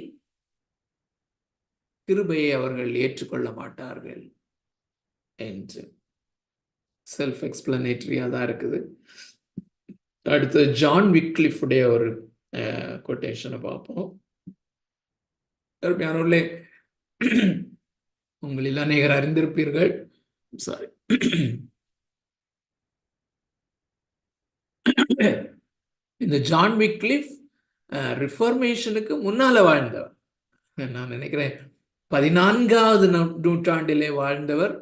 [SPEAKER 2] கிருபையை அவர்கள் ஏற்றுக்கொள்ள மாட்டார்கள் என்று செல்ஃப் எக்ஸ்பிளனேட்டரியா தான் இருக்குது. அடுத்து ஜான் விக்லிஃபுடைய ஒரு கொட்டேஷனை பார்ப்போம். உங்களில் அநேகர் அறிந்திருப்பீர்கள். சாரி, இந்த ஜான் விக்லிஃப் ரிஃபார்மேஷனுக்கு முன்னால வாழ்ந்தவர். நான் நினைக்கிறேன் 14வது நூற்றாண்டிலே வாழ்ந்தவர்.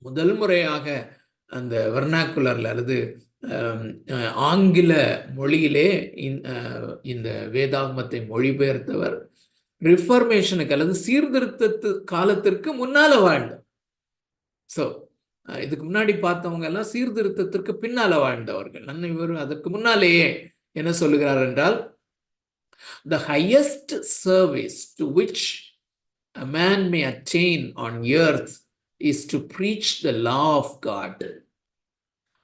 [SPEAKER 2] முதல் முறையாக அந்த வெர்னாக்குலர்ல அல்லது ஆங்கில மொழியிலே இந்த வேதாகமத்தை மொழிபெயர்த்தவர். ரிஃபார்மேஷனுக்கு அல்லது சீர்திருத்த காலத்திற்கு முன்னால வாழ்ந்தவர். இதுக்கு முன்னாடி பார்த்தவங்க எல்லாம் சீர்திருத்தத்திற்கு பின்னால வாழ்ந்தவர்கள். இவர் அதற்கு முன்னாலேயே என்ன சொல்லுகிறார் என்றால், the highest service to which a man may attain on earth is to preach the law of God.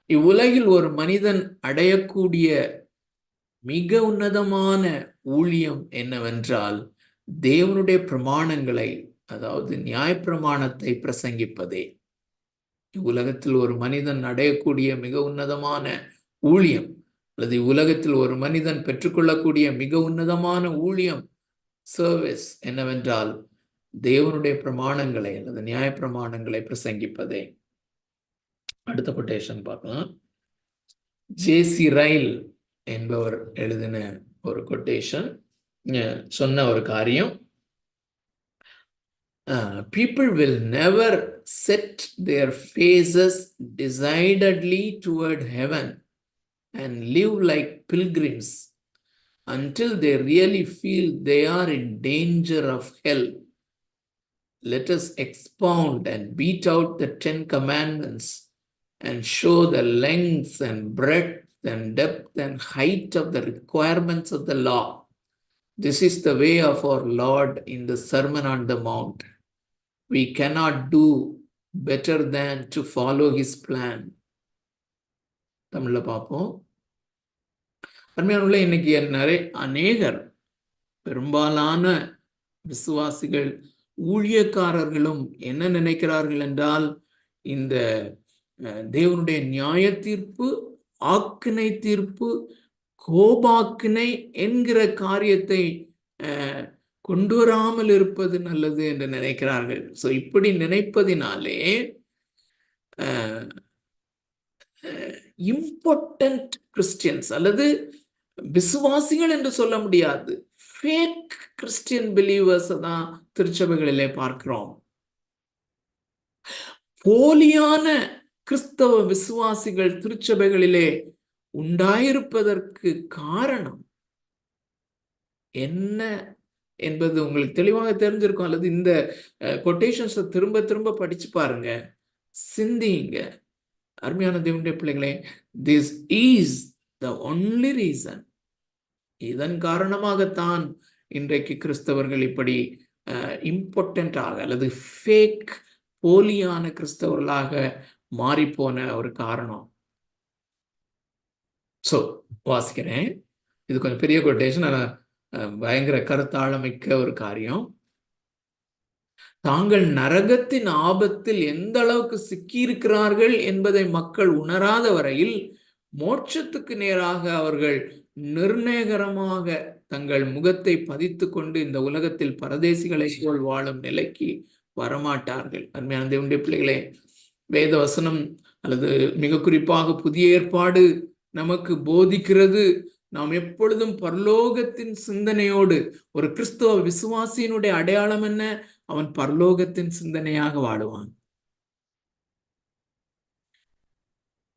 [SPEAKER 2] இவ்வுலகில் ஒரு மனிதன் அடையக்கூடிய மிக உன்னதமான ஊழியம் என்னவென்றால் தேவனுடைய பிரமாணங்களை, அதாவது நியாயப்பிரமாணத்தை பிரசங்கிப்பதே. இவ்வுலகத்தில் ஒரு மனிதன் அடையக்கூடிய மிக உன்னதமான ஊழியம், அல்லது உலகத்தில் ஒரு மனிதன் பெற்றுக்கொள்ளக்கூடிய மிக உன்னதமான ஊழியம், சர்வீஸ் என்னவென்றால் தேவனுடைய பிரமாணங்களை அல்லது நியாய பிரமாணங்களை பிரசங்கிப்பதே. அடுத்த கொட்டேஷன் பார்க்கலாம். ஜேசி ரைல் என்பவர் எழுதின ஒரு கொட்டேஷன், சொன்ன ஒரு காரியம், people will never set their faces decidedly toward heaven and live like pilgrims until they really feel they are in danger of hell. Let us expound and beat out the 10 commandments and show the length and breadth and depth and height of the requirements of the law. This is the way of our Lord in the Sermon on the Mount. We cannot do better than to follow his plan. தமிழ்ல பார்ப்போம். அருமையானவர்களே, இன்னைக்கு அநேகர், பெரும்பாலான விசுவாசிகள், ஊழியக்காரர்களும் என்ன நினைக்கிறார்கள் என்றால், இந்த தேவனுடைய நியாய தீர்ப்பு, ஆக்கினை தீர்ப்பு, கோபாக்கினை என்கிற காரியத்தை கொண்டு வராமல் இருப்பது நல்லது என்று நினைக்கிறார்கள். இப்படி நினைப்பதினாலே இம்பார்ட்டன்ட் கிறிஸ்டியன்ஸ் அல்லது விசுவாசிகள் என்று சொல்ல முடியாது, ஃபேக் கிறிஸ்டியன் பிலீவர்ஸ் தான் திருச்சபைகளிலே பார்க்கிறோம். போலியான கிறிஸ்தவ விசுவாசிகள் திருச்சபைகளிலே உண்டாயிருப்பதற்கு காரணம் என்ன என்பது உங்களுக்கு தெளிவாக தெரிஞ்சிருக்கும். அல்லது இந்த கொட்டேஷன்ஸை திரும்ப திரும்ப படிச்சு பாருங்க, சிந்திங்க. அருமையான தேவனுடைய பிள்ளைகளே, this is the only reason. இதன் காரணமாகத்தான் இன்றைக்கு கிறிஸ்தவர்கள் இப்படி இம்பார்ட்டன்டாக அல்லது ஃபேக், போலியான கிறிஸ்தவர்களாக மாறிப்போன ஒரு காரணம். சோ வாசிக்கிறேன். இது கொஞ்சம் பெரிய கொட்டேஷன், ஆனா பயங்கர கருத்தாழமிக்க ஒரு காரியம். தாங்கள் நரகத்தின் ஆபத்தில் எந்த அளவுக்கு சிக்கியிருக்கிறார்கள் என்பதை மக்கள் உணராத வரையில் மோட்சத்துக்கு நேராக அவர்கள் நிர்ணயகரமாக தங்கள் முகத்தை பதித்துக் கொண்டு இந்த உலகத்தில் பரதேசிகளை போல் வாழும் நிலைக்கு வரமாட்டார்கள். அருமையான தேவனுடைய பிள்ளைகளே, வேத வசனம் அல்லது மிக குறிப்பாக புதிய ஏற்பாடு நமக்கு போதிக்கிறது, நாம் எப்பொழுதும் பரலோகத்தின் சிந்தனையோடு, ஒரு கிறிஸ்தவ விசுவாசியினுடைய அடையாளம் என்ன? அவன் பரலோகத்தின் சிந்தனையாக வாழுவான்.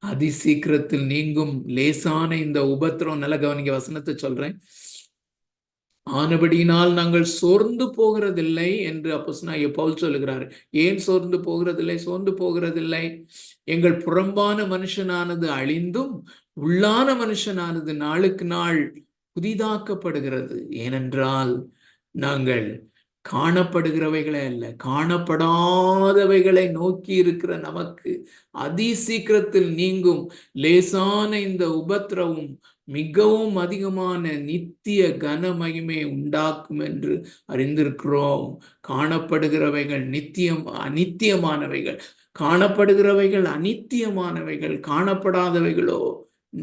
[SPEAKER 2] அதி சீக்கிரத்தில் நீங்கும் லேசான இந்த உபத்திரம், நல்ல கவனிங்க, வசனத்தை சொல்றேன். ஆனபடியினால் நாங்கள் சோர்ந்து போகிறதில்லை என்று அப்போஸ்தலனாகிய பவுல் சொல்லுகிறார். ஏன் சோர்ந்து போகிறதில்லை? சோர்ந்து போகிறதில்லை, எங்கள் புறம்பான மனுஷனானது அழிந்தும் உள்ளான மனுஷனானது நாளுக்கு நாள் புதிதாக்கப்படுகிறது. ஏனென்றால் நாங்கள் காணப்படுகிறவைகளை அல்ல, காணப்படாதவைகளை நோக்கி இருக்கிற நமக்கு அதி சீக்கிரத்தில் நீங்கும் லேசான இந்த உபத்திரவும் மிகவும் அதிகமான நித்திய கன மகிமை உண்டாக்கும் என்று அறிந்திருக்கிறோம். காணப்படுகிறவைகள் அநித்தியமானவைகள், காணப்படுகிறவைகள் அநித்தியமானவைகள், காணப்படாதவைகளோ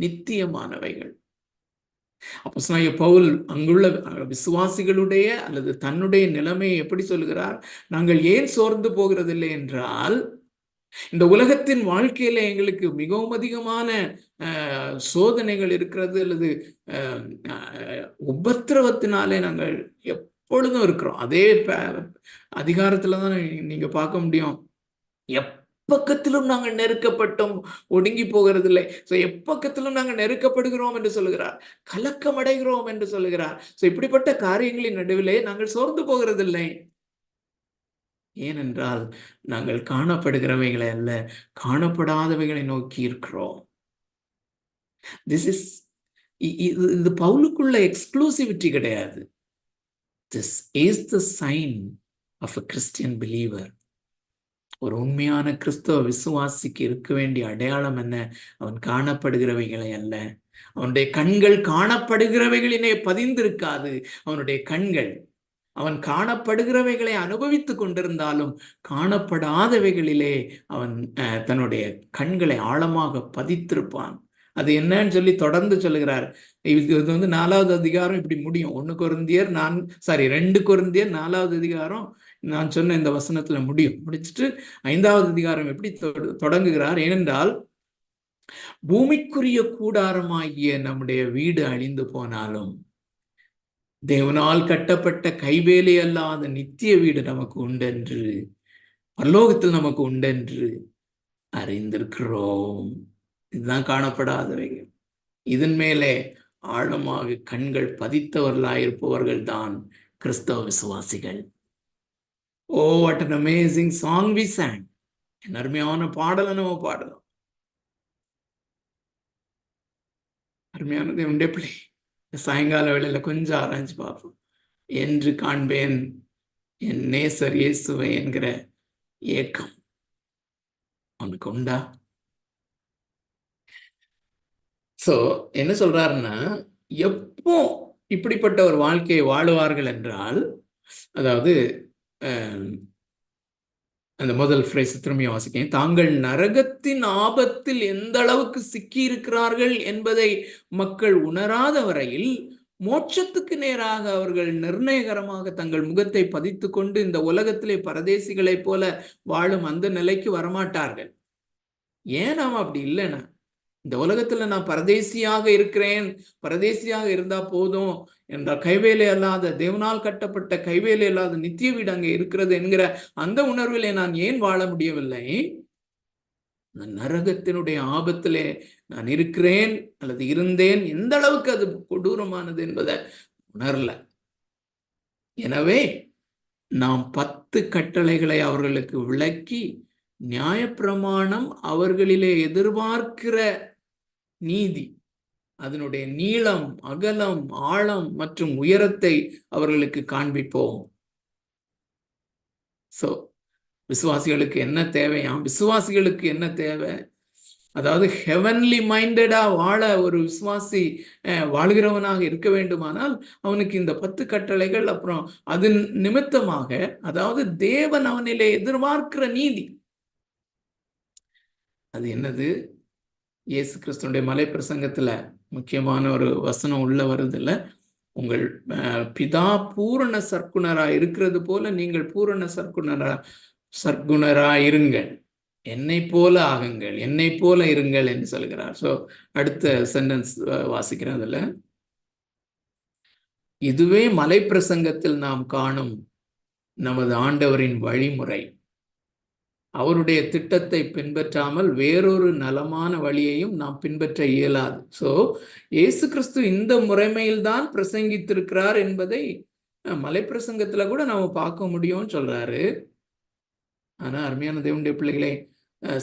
[SPEAKER 2] நித்தியமானவைகள். அப்போஸ்தலனாகிய பவுல் அங்குள்ள விசுவாசிகளுடைய அல்லது தன்னுடைய நிலைமையை எப்படி சொல்லுகிறார்? நாங்கள் ஏன் சோர்ந்து போகிறதில்லை என்றால், இந்த உலகத்தின் வாழ்க்கையில எங்களுக்கு மிகவும் அதிகமான சோதனைகள் இருக்கிறது, அல்லது உபத்திரவத்தினாலே நாங்கள் எப்பொழுதும் இருக்கிறோம். அதே அதிகாரத்துலதான் நீங்க பார்க்க முடியும், எப்பக்கத்திலும் நாங்கள் நெருக்கப்பட்டோம், ஒடுங்கி போகிறதில்லை. எப்பக்கத்திலும் நாங்கள் நெருக்கப்படுகிறோம் என்று சொல்லுகிறார், கலக்கம் அடைகிறோம் என்று சொல்லுகிறார். இப்படிப்பட்ட காரியங்களின் நடுவிலே நாங்கள் சோர்ந்து போகிறதில்லை. ஏனென்றால் நாங்கள் காணப்படுகிறவைகளை அல்ல, காணப்படாதவைகளை நோக்கி இருக்கிறோம். இது பவுலுக்குள்ள எக்ஸ்க்ளூசிவிட்டி கிடையாது. This is the sign of a Christian believer. ஒரு உண்மையான கிறிஸ்தவ விசுவாசிக்கு இருக்க வேண்டிய அடையாளம் என்ன? அவன் காணப்படுகிறவைகளை அல்ல. அவனுடைய கண்கள் காணப்படுகிறவைகளிலே பதிந்திருக்காது. அவனுடைய கண்கள், அவன் காணப்படுகிறவைகளை அனுபவித்துக் கொண்டிருந்தாலும் காணப்படாதவைகளிலே அவன் தன்னுடைய கண்களை ஆழமாக பதித்திருப்பான். அது என்னன்னு சொல்லி தொடர்ந்து சொல்லுகிறார். இது 4வது அதிகாரம் இப்படி முடியும். 2 கொரிந்தியர் 4வது அதிகாரம் நான் சொன்ன இந்த வசனத்துல முடிச்சுட்டு 5வது அதிகாரம் எப்படி தொடங்குகிறார்? ஏனென்றால் பூமிக்குரிய கூடாரமாகிய நம்முடைய வீடு அழிந்து போனாலும் தேவனால் கட்டப்பட்ட கைவேலை அல்லாத நித்திய வீடு நமக்கு உண்டென்று, பரலோகத்தில் நமக்கு உண்டென்று அறிந்திருக்கிறோம். இதுதான் காணப்படாதவைகள். இதன் மேலே ஆழமாக கண்கள் பதித்தவர்களாயிருப்பவர்கள் தான் கிறிஸ்தவ விசுவாசிகள். ஓ, what an amazing song we sang. என்ன அருமையான பாடலை நம்ம பாடலாம். அருமையானது உண்டே பிள்ளை, சாயங்கால வேளையில கொஞ்சம் ஆராய்ச்சி பார்ப்போம். என்று காண்பேன் என் நேசர் இயேசுவை என்கிற ஏக்கம் அவனுக்கு உண்டா? என்ன சொல்றாருன்னா, எப்போ இப்படிப்பட்ட ஒரு வாழ்க்கையை வாழுவார்கள் என்றால், அதாவது அந்த முதல் ஃப்ரேஸ் திரும்பியும் வாசிக்கிறேன். தாங்கள் நரகத்தின் ஆபத்தில் எந்த அளவுக்கு சிக்கி இருக்கிறார்கள் என்பதை மக்கள் உணராத வரையில் மோட்சத்துக்கு நேராக அவர்கள் நிர்ணயகரமாக தங்கள் முகத்தை பதித்து கொண்டு இந்த உலகத்திலே பரதேசிகளைப் போல வாழும் அந்த நிலைக்கு வரமாட்டார்கள். ஏன் நாம அப்படி இல்லைன்னா, இந்த உலகத்துல நான் பரதேசியாக இருக்கிறேன், பரதேசியாக இருந்தா போதும் என்ற கைவேலை அல்லாத, தேவனால் கட்டப்பட்ட கைவேலை அல்லாத நித்திய வீடு அங்கே இருக்கிறது என்கிற அந்த உணர்விலே நான் ஏன் வாழ முடியவில்லை? நரகத்தினுடைய ஆபத்திலே நான் இருக்கிறேன் அல்லது இருந்தேன், எந்த அளவுக்கு அது கொடூரமானது என்பதை உணரல. எனவே நாம் 10 கட்டளைகளை அவர்களுக்கு விளக்கி, நியாயப்பிரமாணம் அவர்களிலே எதிர்பார்க்கிற நீதி, அதனுடைய நீளம், அகலம், ஆழம் மற்றும் உயரத்தை அவர்களுக்கு காண்பிப்போம். விசுவாசிகளுக்கு என்ன தேவையாம்? விசுவாசிகளுக்கு என்ன தேவை? அதாவது ஹெவன்லி மைண்டடா வாழ ஒரு விசுவாசி வாழ்கிறவனாக இருக்க வேண்டுமானால் அவனுக்கு இந்த 10 கட்டளைகள், அப்புறம் அது நிமித்தமாக, அதாவது தேவன் அவனிலே எதிர்பார்க்கிற நீதி, அது என்னது? இயேசு கிறிஸ்துடைய மலை பிரசங்கத்துல முக்கியமான ஒரு வசனம் உள்ள வருது இல்ல, உங்கள் பிதா பூரண சற்குணரா இருக்கிறது போல நீங்கள் பூரண சற்குணரா இருங்கள், என்னை போல ஆகுங்கள், என்னை போல இருங்கள் என்று சொல்கிறார். ஸோ அடுத்த சென்டென்ஸ் வாசிக்கிறேன். அதுல இதுவே மலை பிரசங்கத்தில் நாம் காணும் நமது ஆண்டவரின் வழிமுறை. அவருடைய திட்டத்தை பின்பற்றாமல் வேறொரு நலமான வழியையும் நாம் பின்பற்ற இயலாது. ஸோ இயேசு கிறிஸ்து இந்த முறைமையில்தான் பிரசங்கித்திருக்கிறார் என்பதை மலை பிரசங்கத்துல கூட நாம பார்க்க முடியும்னு சொல்றாரு. ஆனா அருமையான தேவனுடைய பிள்ளைகளே,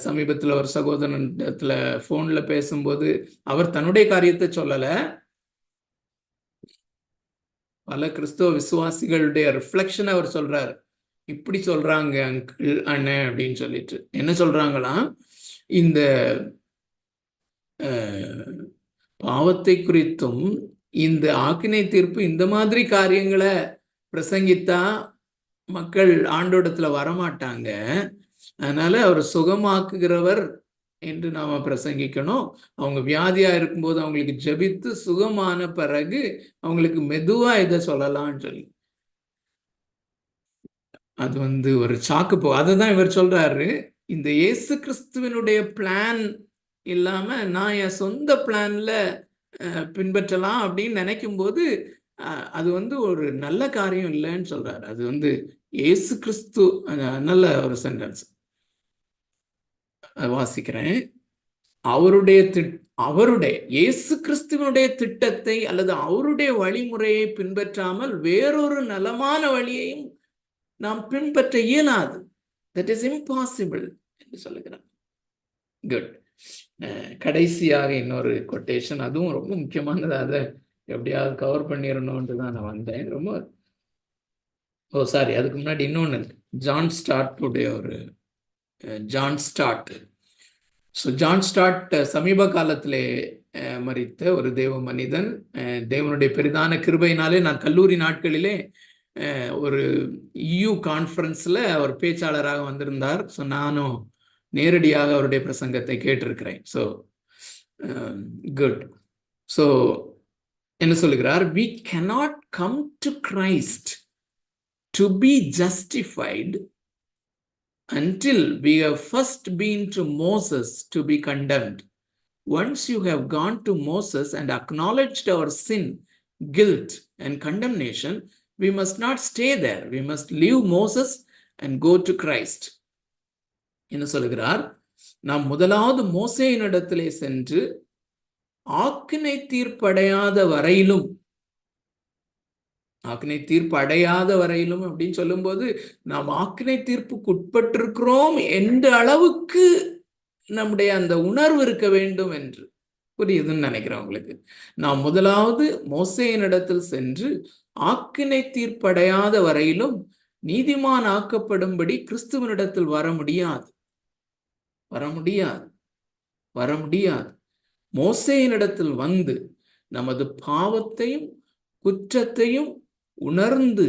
[SPEAKER 2] சமீபத்துல ஒரு சகோதரத்துல போன்ல பேசும்போது அவர் தன்னுடைய காரியத்தை சொல்லல, பல கிறிஸ்தவ விசுவாசிகளுடைய ரிஃப்ளெக்ஷன் அவர் சொல்றாரு. இப்படி சொல்றாங்க அங்கிள், அண்ணன் அப்படின்னு சொல்லிட்டு. என்ன சொல்றாங்களா, இந்த பாவத்தை குறித்தும் இந்த ஆக்கினை தீர்ப்பு இந்த மாதிரி காரியங்களை பிரசங்கித்தா மக்கள் ஆண்டோடத்துல வரமாட்டாங்க, அதனால அவர் சுகமாக்குகிறவர் என்று நாம பிரசங்கிக்கணும். அவங்க வியாதியா இருக்கும்போது அவங்களுக்கு ஜெபித்து சுகமான பிறகு அவங்களுக்கு மெதுவா இதை சொல்லலாம்னு சொல்லி, அது ஒரு சாக்கு போ. அதுதான் இவர் சொல்றாரு, இந்த இயேசு கிறிஸ்துவனுடைய பிளான் இல்லாம நான் என் சொந்த பிளான்ல பின்பற்றலாம் அப்படின்னு நினைக்கும் போது அது ஒரு நல்ல காரியம் இல்லைன்னு சொல்றாரு. அது இயேசு கிறிஸ்து, நல்ல ஒரு சென்டென்ஸ் வாசிக்கிறேன். அவருடைய இயேசு கிறிஸ்துவனுடைய திட்டத்தை அல்லது அவருடைய வழிமுறையை பின்பற்றாமல் வேறொரு நலமான வழியையும் நாம் பின்பற்ற இயலாது. தட் இஸ் இம்பாசிபிள் என்று சொல்லுகிறார். குட். கடைசியாக இன்னொரு கொட்டேஷன், அதுவும் ரொம்ப முக்கியமானது, அதை எப்படியாவது கவர் பண்ணிடணும்னு தான் நான் வந்தேன். அதுக்கு முன்னாடி இன்னொன்று, ஜான் ஸ்டார்ட்டுடைய ஒரு John start. So John start சமீப காலத்திலே மரித்த ஒரு தேவ மனிதன். தேவனுடைய பெரிதான கிருபையினாலே நான் கல்லூரி நாட்களிலே ஒரு EU கான்ஃபரன்ஸில் அவர் பேச்சாளராக வந்திருந்தார். ஸோ நானும் நேரடியாக அவருடைய பிரசங்கத்தை கேட்டிருக்கிறேன். So good. ஸோ என்ன சொல்லுகிறார், we cannot come to Christ to be justified until we have first been to Moses to be condemned. Once you have gone to Moses and acknowledged our sin, guilt and condemnation, we must not stay there. We must leave Moses and go to Christ. என்ன சொல்லுகிறார், நாம் முதலாவது மோசேயினிடத்திலே சென்று ஆக்கினை தீர்ப்படையாத வரையிலும் அப்படின்னு சொல்லும்போது நாம் ஆக்கினை தீர்ப்புக்கு உட்பட்டிருக்கிறோம் என்ற அளவுக்கு நம்முடைய அந்த உணர்வு இருக்க வேண்டும் என்று புரியுதுன்னு நினைக்கிறேன் உங்களுக்கு. நாம் முதலாவது மோசேயினிடத்தில் சென்று ஆக்கினை தீர்ப்படையாத வரையிலும் நீதிமான் ஆக்கப்படும்படி கிறிஸ்துவனிடத்தில் வர முடியாது. மோசேயினிடத்தில் வந்து நமது பாவத்தையும் குற்றத்தையும் உணர்ந்து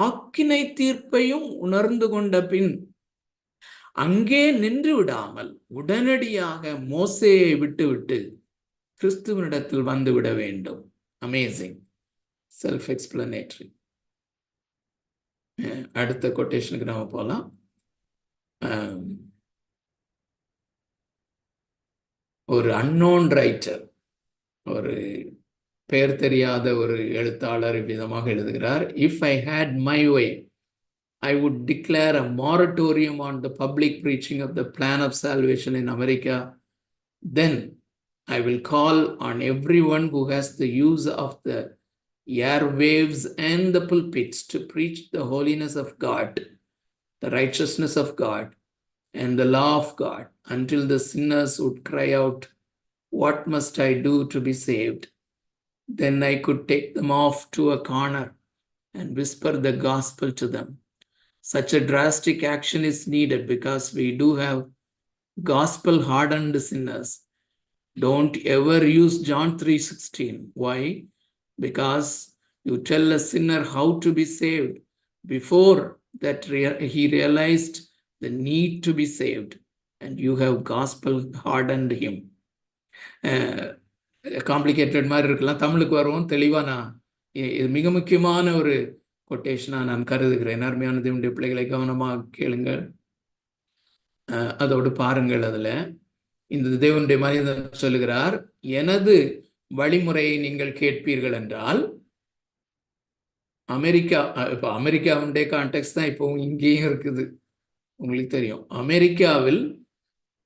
[SPEAKER 2] ஆக்கினை தீர்ப்பையும் உணர்ந்து கொண்ட பின் அங்கே நின்று விடாமல் உடனடியாக மோசேயை விட்டுவிட்டு கிறிஸ்துவனிடத்தில் வந்து விட வேண்டும். Amazing, self explanatory. அடுத்த கொட்டேஷனுக்கு நாம போலாம். ஒரு அன்னோன் ரைட்டர், ஒரு பெயர் தெரியாத ஒரு எழுத்தாளர் விதமாக எழுதுகிறார், if I hate my way I would declare a moratorium on the public preaching of the plan of salvation in America. Then I will call on everyone who has the use of the airwaves and the pulpits to preach the holiness of God, the righteousness of God, and the law of God, until the sinners would cry out, "What must I do to be saved?" Then I could take them off to a corner and whisper the gospel to them. Such a drastic action is needed because we do have gospel-hardened sinners Don't ever use John 3:16. Why? Because you tell a sinner how to be saved before that he realized the need to be saved, and you have gospel hardened him. Complicated மாதிரி இருக்கலாம், தமிழுக்கு வருவோம். தெளிவாக நான் இது மிக முக்கியமான ஒரு கொட்டேஷனாக நான் கருதுகிறேன். அருமையான தேவனுடைய பிள்ளைகளை கவனமாக கேளுங்கள், அதோடு பாருங்கள். அதில் இந்த தேவனுடைய மனிதன் சொல்லுகிறார், எனது வழிமுறையை நீங்கள் கேட்பீர்கள் என்றால், அமெரிக்கா, இப்போ அமெரிக்காவுடைய கான்டெக்ட் தான் இப்போ இங்கேயும் இருக்குது. உங்களுக்கு தெரியும், அமெரிக்காவில்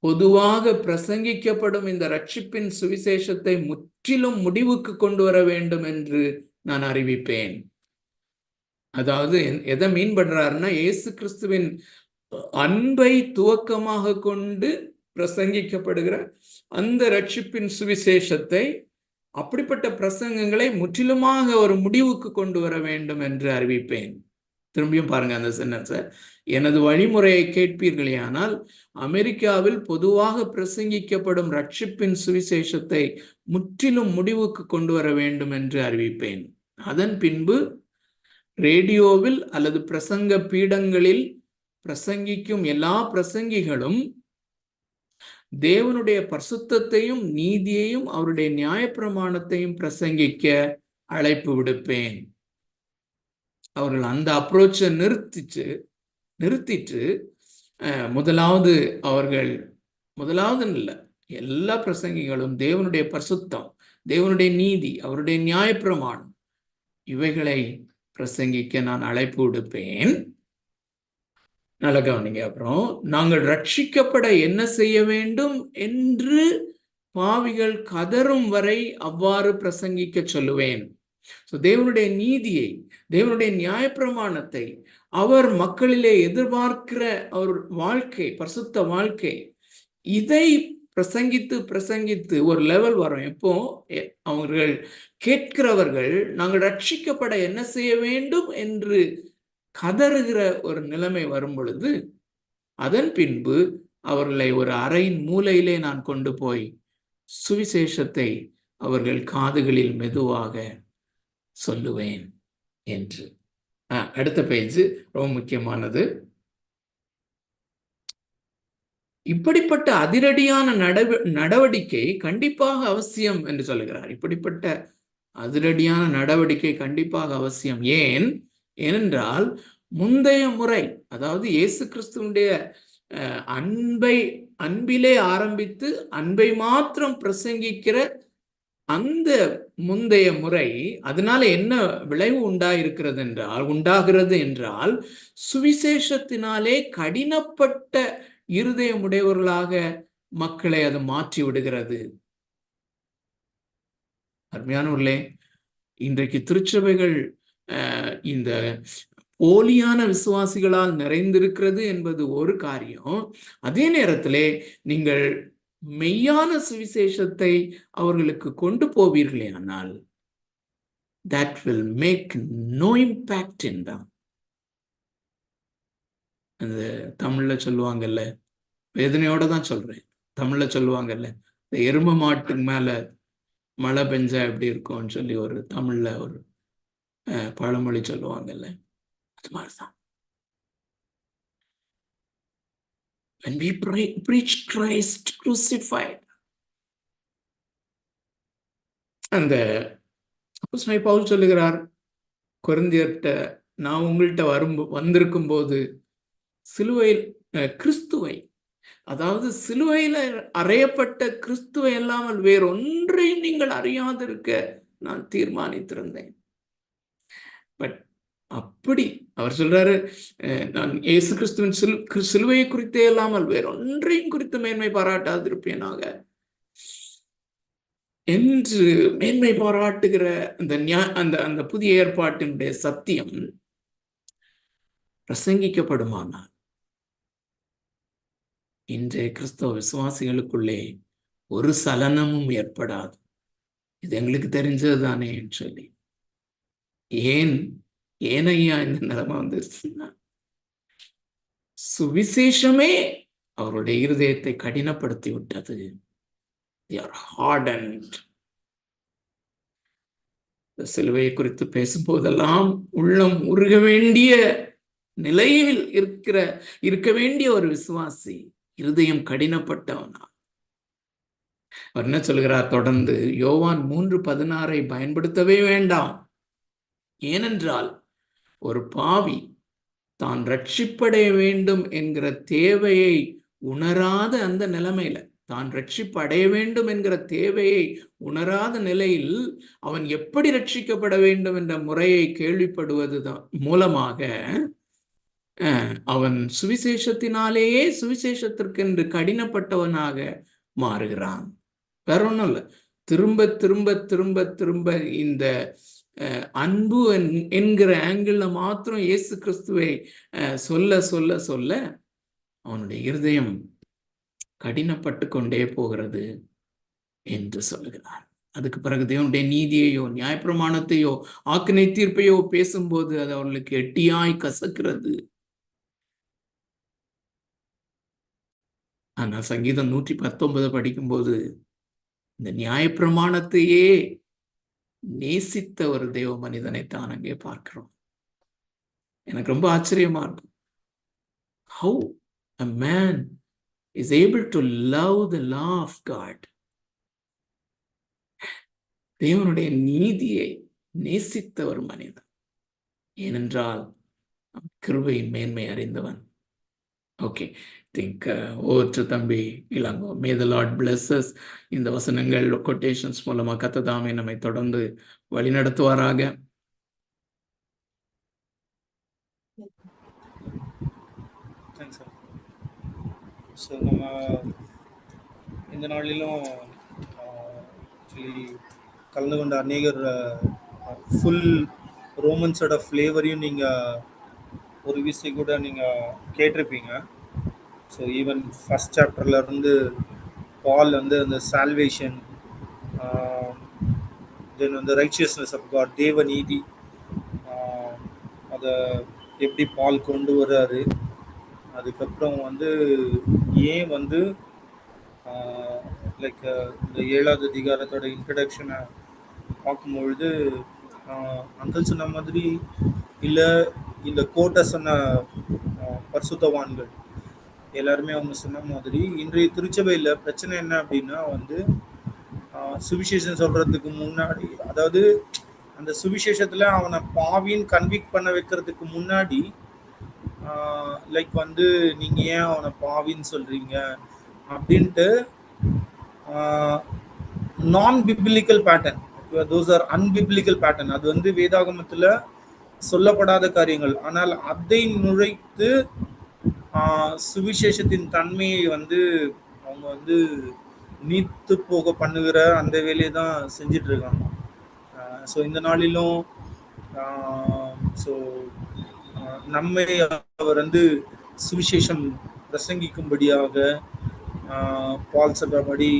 [SPEAKER 2] பொதுவாக பிரசங்கிக்கப்படும் இந்த ரட்சிப்பின் சுவிசேஷத்தை முற்றிலும் முடிவுக்கு கொண்டு வர வேண்டும் என்று நான் அறிவிப்பேன். அதாவது எதை மீன் பண்றாருன்னா, இயேசு கிறிஸ்துவின் அன்பை துவக்கமாக கொண்டு பிரசங்கிக்கப்படுகிற அந்த ரட்சிப்பின் சுவிசேஷத்தை, அப்படிப்பட்ட பிரசங்கங்களை முற்றிலுமாக ஒரு முடிவுக்கு கொண்டு வர வேண்டும் என்று அறிவிப்பேன். திரும்பியும் பாருங்க அந்த சென்டென்ஸை. எனது வழிமுறையை கேட்பீர்களே ஆனால் அமெரிக்காவில் பொதுவாக பிரசங்கிக்கப்படும் ரட்சிப்பின் சுவிசேஷத்தை முற்றிலும் முடிவுக்கு கொண்டு வர வேண்டும் என்று அறிவிப்பேன். அதன் பின்பு ரேடியோவில் அல்லது பிரசங்க பீடங்களில் பிரசங்கிக்கும் எல்லா பிரசங்கிகளும் தேவனுடைய பரிசுத்தத்தையும் நீதியையும் அவருடைய நியாயப்பிரமாணத்தையும் பிரசங்கிக்க அழைப்பு விடுப்பேன். அவர்கள் அந்த அப்ரோச்சை நிறுத்திட்டு முதலாவது இல்லை, எல்லா பிரசங்கிகளும் தேவனுடைய பரிசுத்தம், தேவனுடைய நீதி, அவருடைய நியாயப்பிரமாணம் இவைகளை பிரசங்கிக்க நான் அழைப்பு விடுப்பேன். நல்ல கவனிங்க. அப்புறம், நாங்கள் ரட்சிக்கப்பட என்ன செய்ய வேண்டும் என்று பாவிகள் கதறும் வரை அவ்வாறு பிரசங்கிக்க சொல்லுவேன். தேவனுடைய நீதியை, தேவனுடைய நியாயப்பிரமாணத்தை, அவர் மக்களிலே எதிர்பார்க்கிற அவர் வாழ்க்கை, பரிசுத்த வாழ்க்கை, இதை பிரசங்கித்து ஒரு லெவல் வரும். எப்போ அவர்கள் கேட்கிறவர்கள் நாங்கள் ரட்சிக்கப்பட என்ன செய்ய வேண்டும் என்று கதறுகிற ஒரு நிலைமை வரும் பொழுது, அதன் பின்பு அவர்களை ஒரு அறையின் மூலையிலே நான் கொண்டு போய் சுவிசேஷத்தை அவர்கள் காதுகளில் மெதுவாக சொல்லுவேன் என்று. அடுத்த பேஜ் ரொம்ப முக்கியமானது. இப்படிப்பட்ட அதிரடியான நடவடிக்கை கண்டிப்பாக அவசியம் என்று சொல்லுகிறார். இப்படிப்பட்ட அதிரடியான நடவடிக்கை கண்டிப்பாக அவசியம். ஏனென்றால் முந்தைய முறை, அதாவது இயேசு கிறிஸ்துவுடைய அன்பிலே ஆரம்பித்து அன்பை மாத்திரம் பிரசங்கிக்கிற அந்த முந்தைய முறை, அதனால என்ன விளைவு உண்டாகிறது என்றால் சுவிசேஷத்தினாலே கடினப்பட்ட இருதயமுடையவர்களாக மக்களை அது மாற்றி விடுகிறது. அருமையானவர்களே, இன்றைக்கு திருச்சபைகள் இந்த போலியான விசுவாசிகளால் நிறைந்திருக்கிறது என்பது ஒரு காரியம். அதே நேரத்திலே நீங்கள் மெய்யான சுவிசேஷத்தை அவர்களுக்கு கொண்டு போவீர்களே ஆனால் that will make no impact in them. அந்த தமிழ்ல சொல்லுவாங்கல்ல, வேதனையோட தான் சொல்றேன், தமிழ்ல சொல்லுவாங்கல்ல, இந்த எரும மாட்டுக்கு மேல மழை பெஞ்சா எப்படி இருக்கும்னு சொல்லி ஒரு தமிழ்ல ஒரு பழமொழி சொல்லுவாங்கல்ல, அது மாதிரிதான். When we preach Christ crucified, அந்த பவுல் சொல்லுகிறார் கொரிந்தியர்கிட்ட, நான் உங்கள்கிட்ட வந்திருக்கும் போது சிலுவையில் கிறிஸ்துவை, அதாவது சிலுவையில் அறையப்பட்ட கிறிஸ்துவை இல்லாமல் வேறொன்றையும் நீங்கள் அறியாதிருக்க நான் தீர்மானித்திருந்தேன். பட் அப்படி அவர் சொல்றாரு, நான் இயேசு கிறிஸ்துவின் சிலுவையை குறித்தே இல்லாமல் வேறொன்றையும் குறித்து மேன்மை பாராட்டாதிருப்பேனாக என்று மேன்மை பாராட்டுகிற அந்த புதிய ஏற்பாட்டினுடைய சத்தியம் பிரசங்கிக்கப்படுமானால் இன்றைய கிறிஸ்தவ விசுவாசிகளுக்குள்ளே ஒரு சலனமும் ஏற்படாது. இது எங்களுக்கு தெரிஞ்சது தானே சொல்லி. ஏனையா இந்த நிலைமை வந்துருச்சுன்னா, சுவிசேஷமே அவருடைய இருதயத்தை கடினப்படுத்தி விட்டது. they are hardened. சிலுவையை குறித்து பேசும்போதெல்லாம் உள்ளம் உருக வேண்டிய நிலையில் இருக்க வேண்டிய ஒரு விசுவாசி இருதயம் கடினப்பட்டவனா. அவர் என்ன சொல்கிறார் தொடர்ந்து? யோவான் 3:16 பயன்படுத்தவே வேண்டாம். ஏனென்றால் ஒரு பாவி தான் ரட்சிப்படைய வேண்டும் என்கிற தேவையை உணராத அந்த நிலைமையில, தான் ரட்சிப்படைய வேண்டும் என்கிற தேவையை உணராத நிலையில் அவன் எப்படி ரட்சிக்கப்பட வேண்டும் என்ற முறையை கேள்விப்படுவதுதான் மூலமாக அவன் சுவிசேஷத்தினாலேயே சுவிசேஷத்திற்கென்று கடினப்பட்டவனாக மாறுகிறான். வேற ஒன்றும் இல்லை. திரும்ப திரும்ப திரும்ப திரும்ப இந்த அன்பு என்கிற ஆங்கிள் மாத்திரம் இயேசு கிறிஸ்துவை சொல்ல சொல்ல சொல்ல அவனுடைய இருதயம் கடினப்பட்டு கொண்டே போகிறது என்று சொல்லுகிறார். அதுக்கு பிறகு தேவனுடைய நீதியையோ நியாயப்பிரமாணத்தையோ ஆக்கினை தீர்ப்பையோ பேசும்போது அது அவர்களுக்கு எட்டியாய் கசக்கிறது. ஆனா சங்கீதம் 119 படிக்கும்போது இந்த நியாயப்பிரமாணத்தையே நேசித்த ஒரு தேவ மனிதனைத்தான் அங்கே பார்க்கிறோம். எனக்கு ரொம்ப ஆச்சரியமா இருக்கும். How a man is able to love the law of God. தேவனுடைய நீதியை நேசித்த ஒரு மனிதன். ஏனென்றால் கிருபையின் மேன்மை அறிந்தவன். ஓகே, திங்க் ஓற்று தம்பி இளங்கோ. மே த லார்ட் bless us. இந்த வசனங்கள் கொட்டேஷன்ஸ் மூலமா கர்த்தர் நம்மை தொடர்ந்து வழிநடத்துவாராக.
[SPEAKER 1] ஸோ நம்ம இந்த நாளிலும் கலந்து கொண்ட அநேகர் ஃபுல் ரோமன்ஸோட ஃப்ளேவரையும் நீங்கள் ஒரு விசை கூட நீங்கள் கேட்டிருப்பீங்க. ஸோ ஈவன் ஃபஸ்ட் சாப்டர்லேருந்து பால் வந்து அந்த சால்வேஷன், தென் வந்து ரைச்சியஸ்னஸ் ஆஃப் காட், தேவ நீதி, அதை எப்படி பால் கொண்டு வர்றாரு. அதுக்கப்புறம் வந்து ஏன் வந்து லைக் இந்த 7வது அதிகாரத்தோட இன்ட்ரடக்ஷனை பார்க்கும்பொழுது அங்கிள் சொன்ன மாதிரி இல்லை, இந்த கோட்டை சொன்ன பரிசுத்தவான்கள் எல்லாருமே அவங்க சொன்ன மாதிரி இன்றைய திருச்சபையில் பிரச்சனை என்ன அப்படின்னா வந்து சுவிசேஷம் சொல்கிறதுக்கு முன்னாடி, அதாவது அந்த சுவிசேஷத்தில் அவனை பாவின்னு கன்விக்ட் பண்ண வைக்கிறதுக்கு முன்னாடி லைக் வந்து நீங்கள் ஏன் அவனை பாவின்னு சொல்கிறீங்க அப்படின்ட்டு நான் biblical pattern, those are unbiblical pattern. அது வந்து வேதாகமத்தில் சொல்லப்படாத காரியங்கள். ஆனால் அதை நுழைத்து சுவிசேஷத்தின் தன்மையை வந்து அவங்க வந்து நீத்து போக பண்ணுகிற அந்த வேலையை தான் செஞ்சிட்டு இருக்காங்க. ஸோ இந்த நாளிலும் ஸோ நம்மை அவர் வந்து சுவிசேஷம் பிரசங்கிக்கும்படியாக பால் சொல்றபடி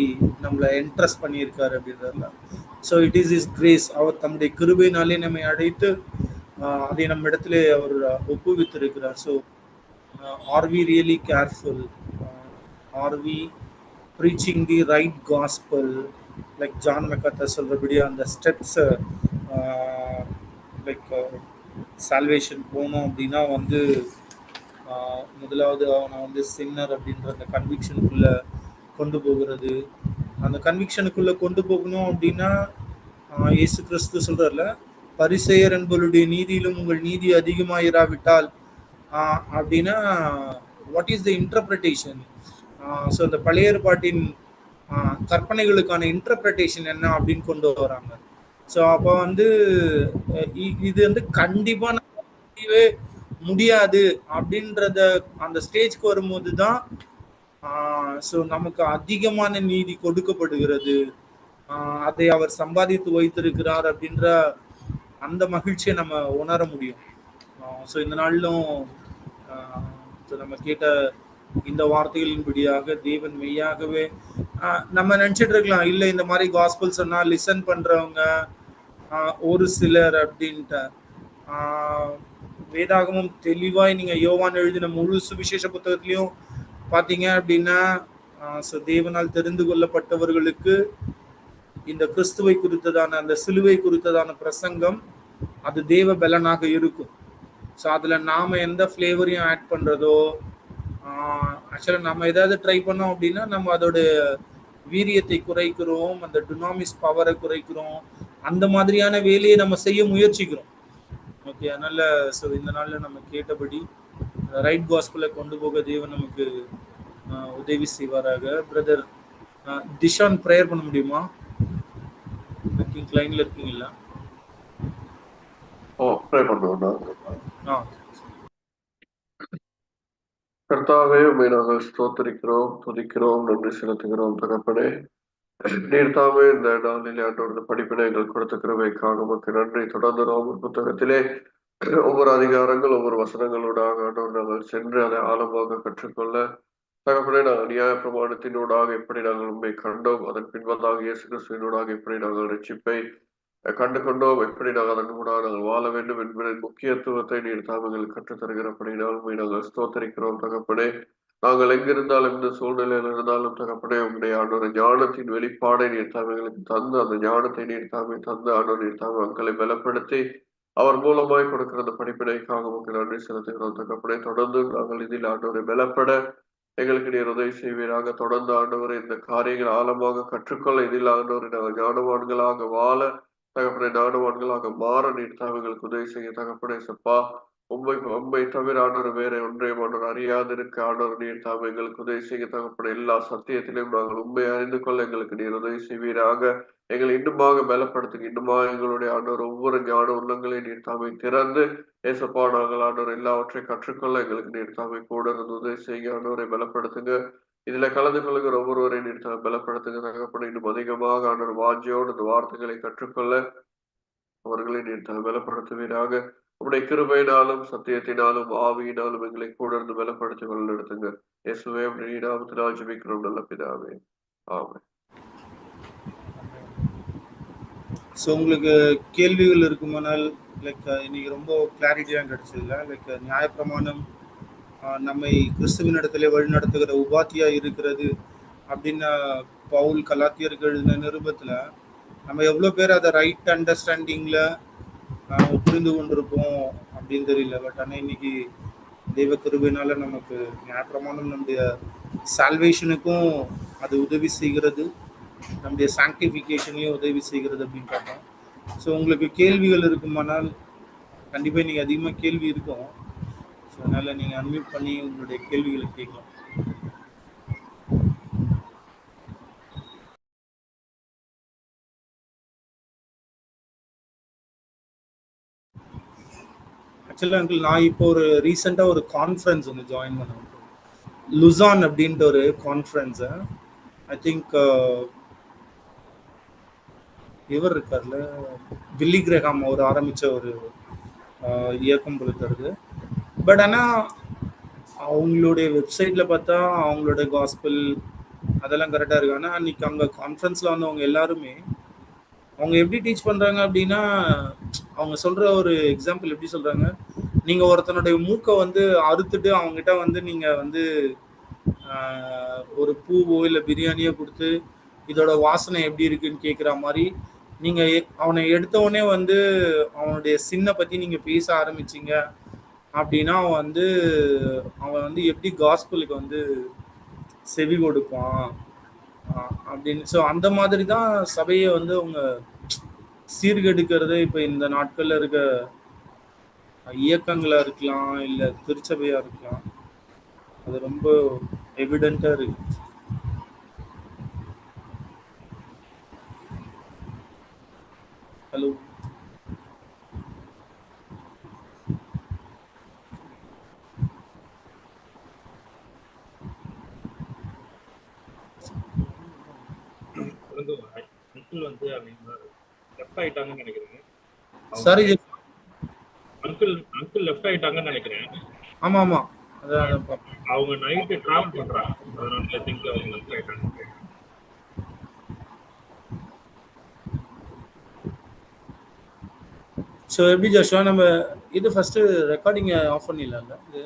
[SPEAKER 1] நம்மளை இன்ட்ரெஸ்ட் பண்ணியிருக்காரு அப்படின்றதுல. So it is is grace. அவர் தம்முடைய கிருபையினாலே நம்மை அழைத்து அதை நம்ம இடத்துல அவர் ஒப்புவித்திருக்கிறார். So are we really careful? Are we preaching the right gospel? Like John MacArthur சொல்றபடி அந்த ஸ்டெப்ஸை லைக் சால்வேஷன் போனோம் அப்படின்னா வந்து முதலாவது அவனை வந்து சின்னர் அப்படின்ற அந்த கன்விக்ஷனுக்குள்ளே கொண்டு போகிறது. அந்த கன்விக்ஷனுக்குள்ளே கொண்டு போகணும் அப்படின்னா இயேசு கிறிஸ்து சொல்கிறார்ல, பரிசேயர் என்பவருடைய நீதியிலும் உங்கள் நீதி அதிகமாயிராவிட்டால் அப்படின்னா what is the interpretation? So அந்த பழைய ஏற்பாட்டின் கற்பனைகளுக்கான இன்டர்பிரட்டேஷன் என்ன அப்படின்னு கொண்டு வராங்க. ஸோ அப்போ வந்து இது வந்து கண்டிப்பாக நம்ம முடியாது அப்படின்றத அந்த ஸ்டேஜ்க்கு வரும்போது தான் ஸோ நமக்கு அதிகமான நீதி கொடுக்கப்படுகிறது. அதை அவர் சம்பாதித்து வைத்திருக்கிறார் அப்படின்ற அந்த மகிழ்ச்சியை நம்ம உணர முடியும். ஸோ இந்த நாளிலும் நம்ம கேட்ட இந்த வார்த்தைகளின்படியாக தேவன் மெய்யாகவே நம்ம நினச்சிட்டு இருக்கலாம், இல்லை இந்த மாதிரி காஸ்பல் சொன்னால் லிசன் பண்ணுறவங்க ஒரு சிலர் அப்படின்ட்டு. வேதாகமும் தெளிவாய் நீங்கள் யோவான் எழுதின முழு சுவிசேஷ புத்தகத்திலையும் பார்த்தீங்க அப்படின்னா தேவனால் தெரிந்து கொள்ளப்பட்டவர்களுக்கு இந்த கிறிஸ்துவை குறித்ததான அந்த சிலுவை குறித்ததான பிரசங்கம் அது தேவ பலனாக இருக்கும். ஸோ அதில் நாம் எந்த ஃப்ளேவரையும் ஆட் பண்ணுறதோ, ஆக்சுவலாக நம்ம ஏதாவது ட்ரை பண்ணோம் அப்படின்னா நம்ம அதோட வீரியத்தை குறைக்கிறோம், அந்த டுனாமிஸ் பவரை குறைக்கிறோம், அந்த மாதிரியான வேலையை நம்ம செய்ய முயற்சிக்கிறோம். ஓகே, அதனால் ஸோ இந்த நாளில் நம்ம கேட்டபடி ரைட் காஸ்பலை கொண்டு போக தேவன் நமக்கு உதவி செய்வாராக. பிரதர் திஷான் ப்ரேயர் பண்ண முடியுமா? லைன்ல இருக்கீங்களா?
[SPEAKER 3] கர்த்தாவே, உம்மை நாங்கள் ஸ்தோத்திரிக்கிறோம், துதிக்கிறோம், நன்றி செலுத்துகிறோம். தகப்பனே, நீர் தாமே இந்த நாளிலே ஆண்டவரது படிப்பினை எங்கள் கொடுத்த கிருபைக்காக உமக்கு நன்றி. தொடர்ந்து ரோமர் புத்தகத்திலே ஒவ்வொரு அதிகாரங்கள் ஒவ்வொரு வசனங்களோடாக ஆண்டவர் நாங்கள் சென்று அதை ஆழமாக கற்றுக்கொள்ள தகப்பனே, நாங்கள் நியாய பிரமாணத்தினூடாக எப்படி நாங்கள் உண்மை கண்டோம், அதன் பின்பதாக இயேசு கிறிஸ்துவினூடாக எப்படி நாங்கள் ரட்சிப்பை கண்டு கொண்டோம், எப்படி நாங்கள் அதன் கூட நாங்கள் வாழ வேண்டும் என்பதன் முக்கியத்துவத்தை நீர் தாமங்கள் கற்றுத் தருகிறபடினால் உண்மை நாங்கள் ஸ்தோத்தரிக்கிறோம். தகப்பனே, நாங்கள் எங்கிருந்தாலும் இந்த சூழ்நிலையில் இருந்தாலும் தகப்பனே, உங்களுடைய ஆண்டோர ஞானத்தின் வெளிப்பாடை நீர் தாமங்களுக்கு தந்து அந்த ஞானத்தை நீர் தாமே தந்து ஆண்டோர் நீர் தாமே மக்களை பலப்படுத்தி அவர் மூலமாய் கொடுக்கிற அந்த படிப்பினைக்காக உங்களுக்கு நன்றி செலுத்துகிறோம். தகப்பனே, தொடர்ந்து நாங்கள் இதில் ஆண்டவரை பலப்பட எங்களுக்கு நீர் உதவி செய்வீராக. தொடர்ந்து ஆண்டவரை இந்த காரியங்கள் ஆழமாக கற்றுக்கொள்ள இதில் ஆண்டவரை நாங்கள் ஞானவான்களாக வாழ தகப்பனை ஞானவான்களாக மாற நீர் தாவங்களுக்கு உதவி செய்ய தகப்பனே. சப்பா, உண்மை தவிர ஆண்டவர் வேற ஒன்றையும் ஆண்டவர் அறியாதிருக்க ஆண்டவர் நீர் தாம எங்களுக்கு உதவி செய்ய தகப்பன. எல்லா சத்தியத்திலையும் நாங்கள் உண்மை அறிந்து கொள்ள எங்களுக்கு நீர் உதவி செய்வீராக. எங்களை இன்னுமாக பலப்படுத்துங்க. இன்னுமாக எங்களுடைய ஆண்டவர் ஒவ்வொரு ஞான உள்ளங்களையும் நீர் தாமை திறந்து ஏசப்பா நாங்கள் ஆண்டவர் எல்லாவற்றையும் கற்றுக்கொள்ள எங்களுக்கு நீர் தாமை கூட இருந்து உதவி செய்ய ஆண்டவரை பலப்படுத்துங்க. இதுல கலந்து கொள்ளுகிற ஒவ்வொருவரை நீர் பலப்படுத்துங்க தகப்பன. இன்னும் அதிகமாக ஆண்டவர் வாஞ்சியோடு இந்த வார்த்தைகளை கற்றுக்கொள்ள அவர்களை நீர் பலப்படுத்துவீராக. உடைய கிருபையினாலும் சத்தியத்தினாலும் ஆவியினாலும் எங்களை கூட இருந்து பலப்படுத்தி வழிநடத்துங்க. இயேசுவே நாமத்தினால் ஜெபிக்கிறோம் நல்ல பிதாவே, ஆமென்.
[SPEAKER 1] ஸோ உங்களுக்கு கேள்விகள் இருக்குமானால் லைக் இன்னைக்கு ரொம்ப கிளாரிட்டியாக கிடைச்சதில்ல. லைக் நியாயப்பிரமாணம் நம்மை கிறிஸ்துவின் இடத்துல வழிநடத்துகிற உபாத்தியா இருக்கிறது அப்படின்னு பவுல் கலாத்தியருக்கு எழுதின நிருபத்தில் நம்ம எவ்வளோ பேர் அதை ரைட் அண்டர்ஸ்டாண்டிங்கில் புரிந்து கொண்டிருப்போம் அப்படின்னு தெரியல. பட் ஆனால் இன்னைக்கு தெய்வ கிருபையினால நமக்கு நியாயப்பிரமாணம் நம்முடைய சால்வேஷனுக்கும் அது உதவி செய்கிறது, நம்முடைய சாங்டிஃபிகேஷனையும் உதவி செய்கிறது அப்படின்னு பார்த்தோம். ஸோ உங்களுக்கு கேள்விகள் இருக்குமானால் கண்டிப்பாக நீங்கள் அதிகமாக கேள்வி இருக்கும். ஸோ அதனால் நீங்கள் அன்மியூட் பண்ணி உங்களுடைய கேள்விகளை கேட்கலாம். ஆக்சுவலாக அங்கிள் நான் இப்போ ஒரு ரீசெண்டாக ஒரு கான்ஃபரன்ஸ் ஒன்று ஜாயின் பண்ணேன், லுசான் அப்படின்ட்டு ஒரு கான்ஃபரன்ஸை. ஐ திங்க் இவர் இருக்கார்ல, வில்லி கிரஹாம் அவர் ஆரம்பித்த ஒரு இயக்கம் போல தருது. பட் ஆனால் அவங்களுடைய வெப்சைட்டில் பார்த்தா அவங்களுடைய காஸ்பிள் அதெல்லாம் கரெக்டாக இருக்கு. ஆனால் அன்றைக்கி அங்கே கான்ஃபரன்ஸில் வந்தவங்க எல்லாருமே அவங்க எப்படி டீச் பண்ணுறாங்க அப்படின்னா, அவங்க சொல்கிற ஒரு எக்ஸாம்பிள் எப்படி சொல்கிறாங்க, நீங்கள் ஒருத்தனுடைய மூக்கை வந்து அறுத்துட்டு அவங்ககிட்ட வந்து நீங்கள் வந்து ஒரு பூவோ இல்லை பிரியாணியோ கொடுத்து இதோட வாசனை எப்படி இருக்குன்னு கேட்குற மாதிரி நீங்கள் அவனை எடுத்தவொடனே வந்து அவனுடைய சின்னை பற்றி நீங்கள் பேச ஆரம்பிச்சிங்க அப்படின்னா அவன் வந்து எப்படி காஸ்பிளுக்கு வந்து செவி கொடுப்பான் அப்படின்னு. ஸோ அந்த மாதிரி தான் சபையை வந்து அவங்க சீர்கெடுக்கிறது. இப்போ இந்த நாட்களில் இருக்க இயக்கங்களாக இருக்கலாம், இல்லை திருச்சபையாக இருக்கலாம், அது ரொம்ப எவிடென்ட்டாக இருக்கு. ஹலோ,
[SPEAKER 4] வந்து லெஃப்ட் ஆயிட்டாங்கன்னு நினைக்கிறேன்.
[SPEAKER 1] சாரி
[SPEAKER 4] அங்கிள் லெஃப்ட் ஆயிட்டாங்கன்னு நினைக்கிறேன்.
[SPEAKER 1] ஆமா ஆமா, அதான்
[SPEAKER 4] அவங்க நைட்டு டிராவல் பண்றாங்க, அதனால ஐ திங்க் அவங்க லெஃப்ட் ஆயிட்டாங்க.
[SPEAKER 1] ஸோ எப்படி ஜாஷுவா நம்ம இது ஃபர்ஸ்ட் ரெக்கார்டிங் ஆஃப் பண்ணிடலாம்ல இது?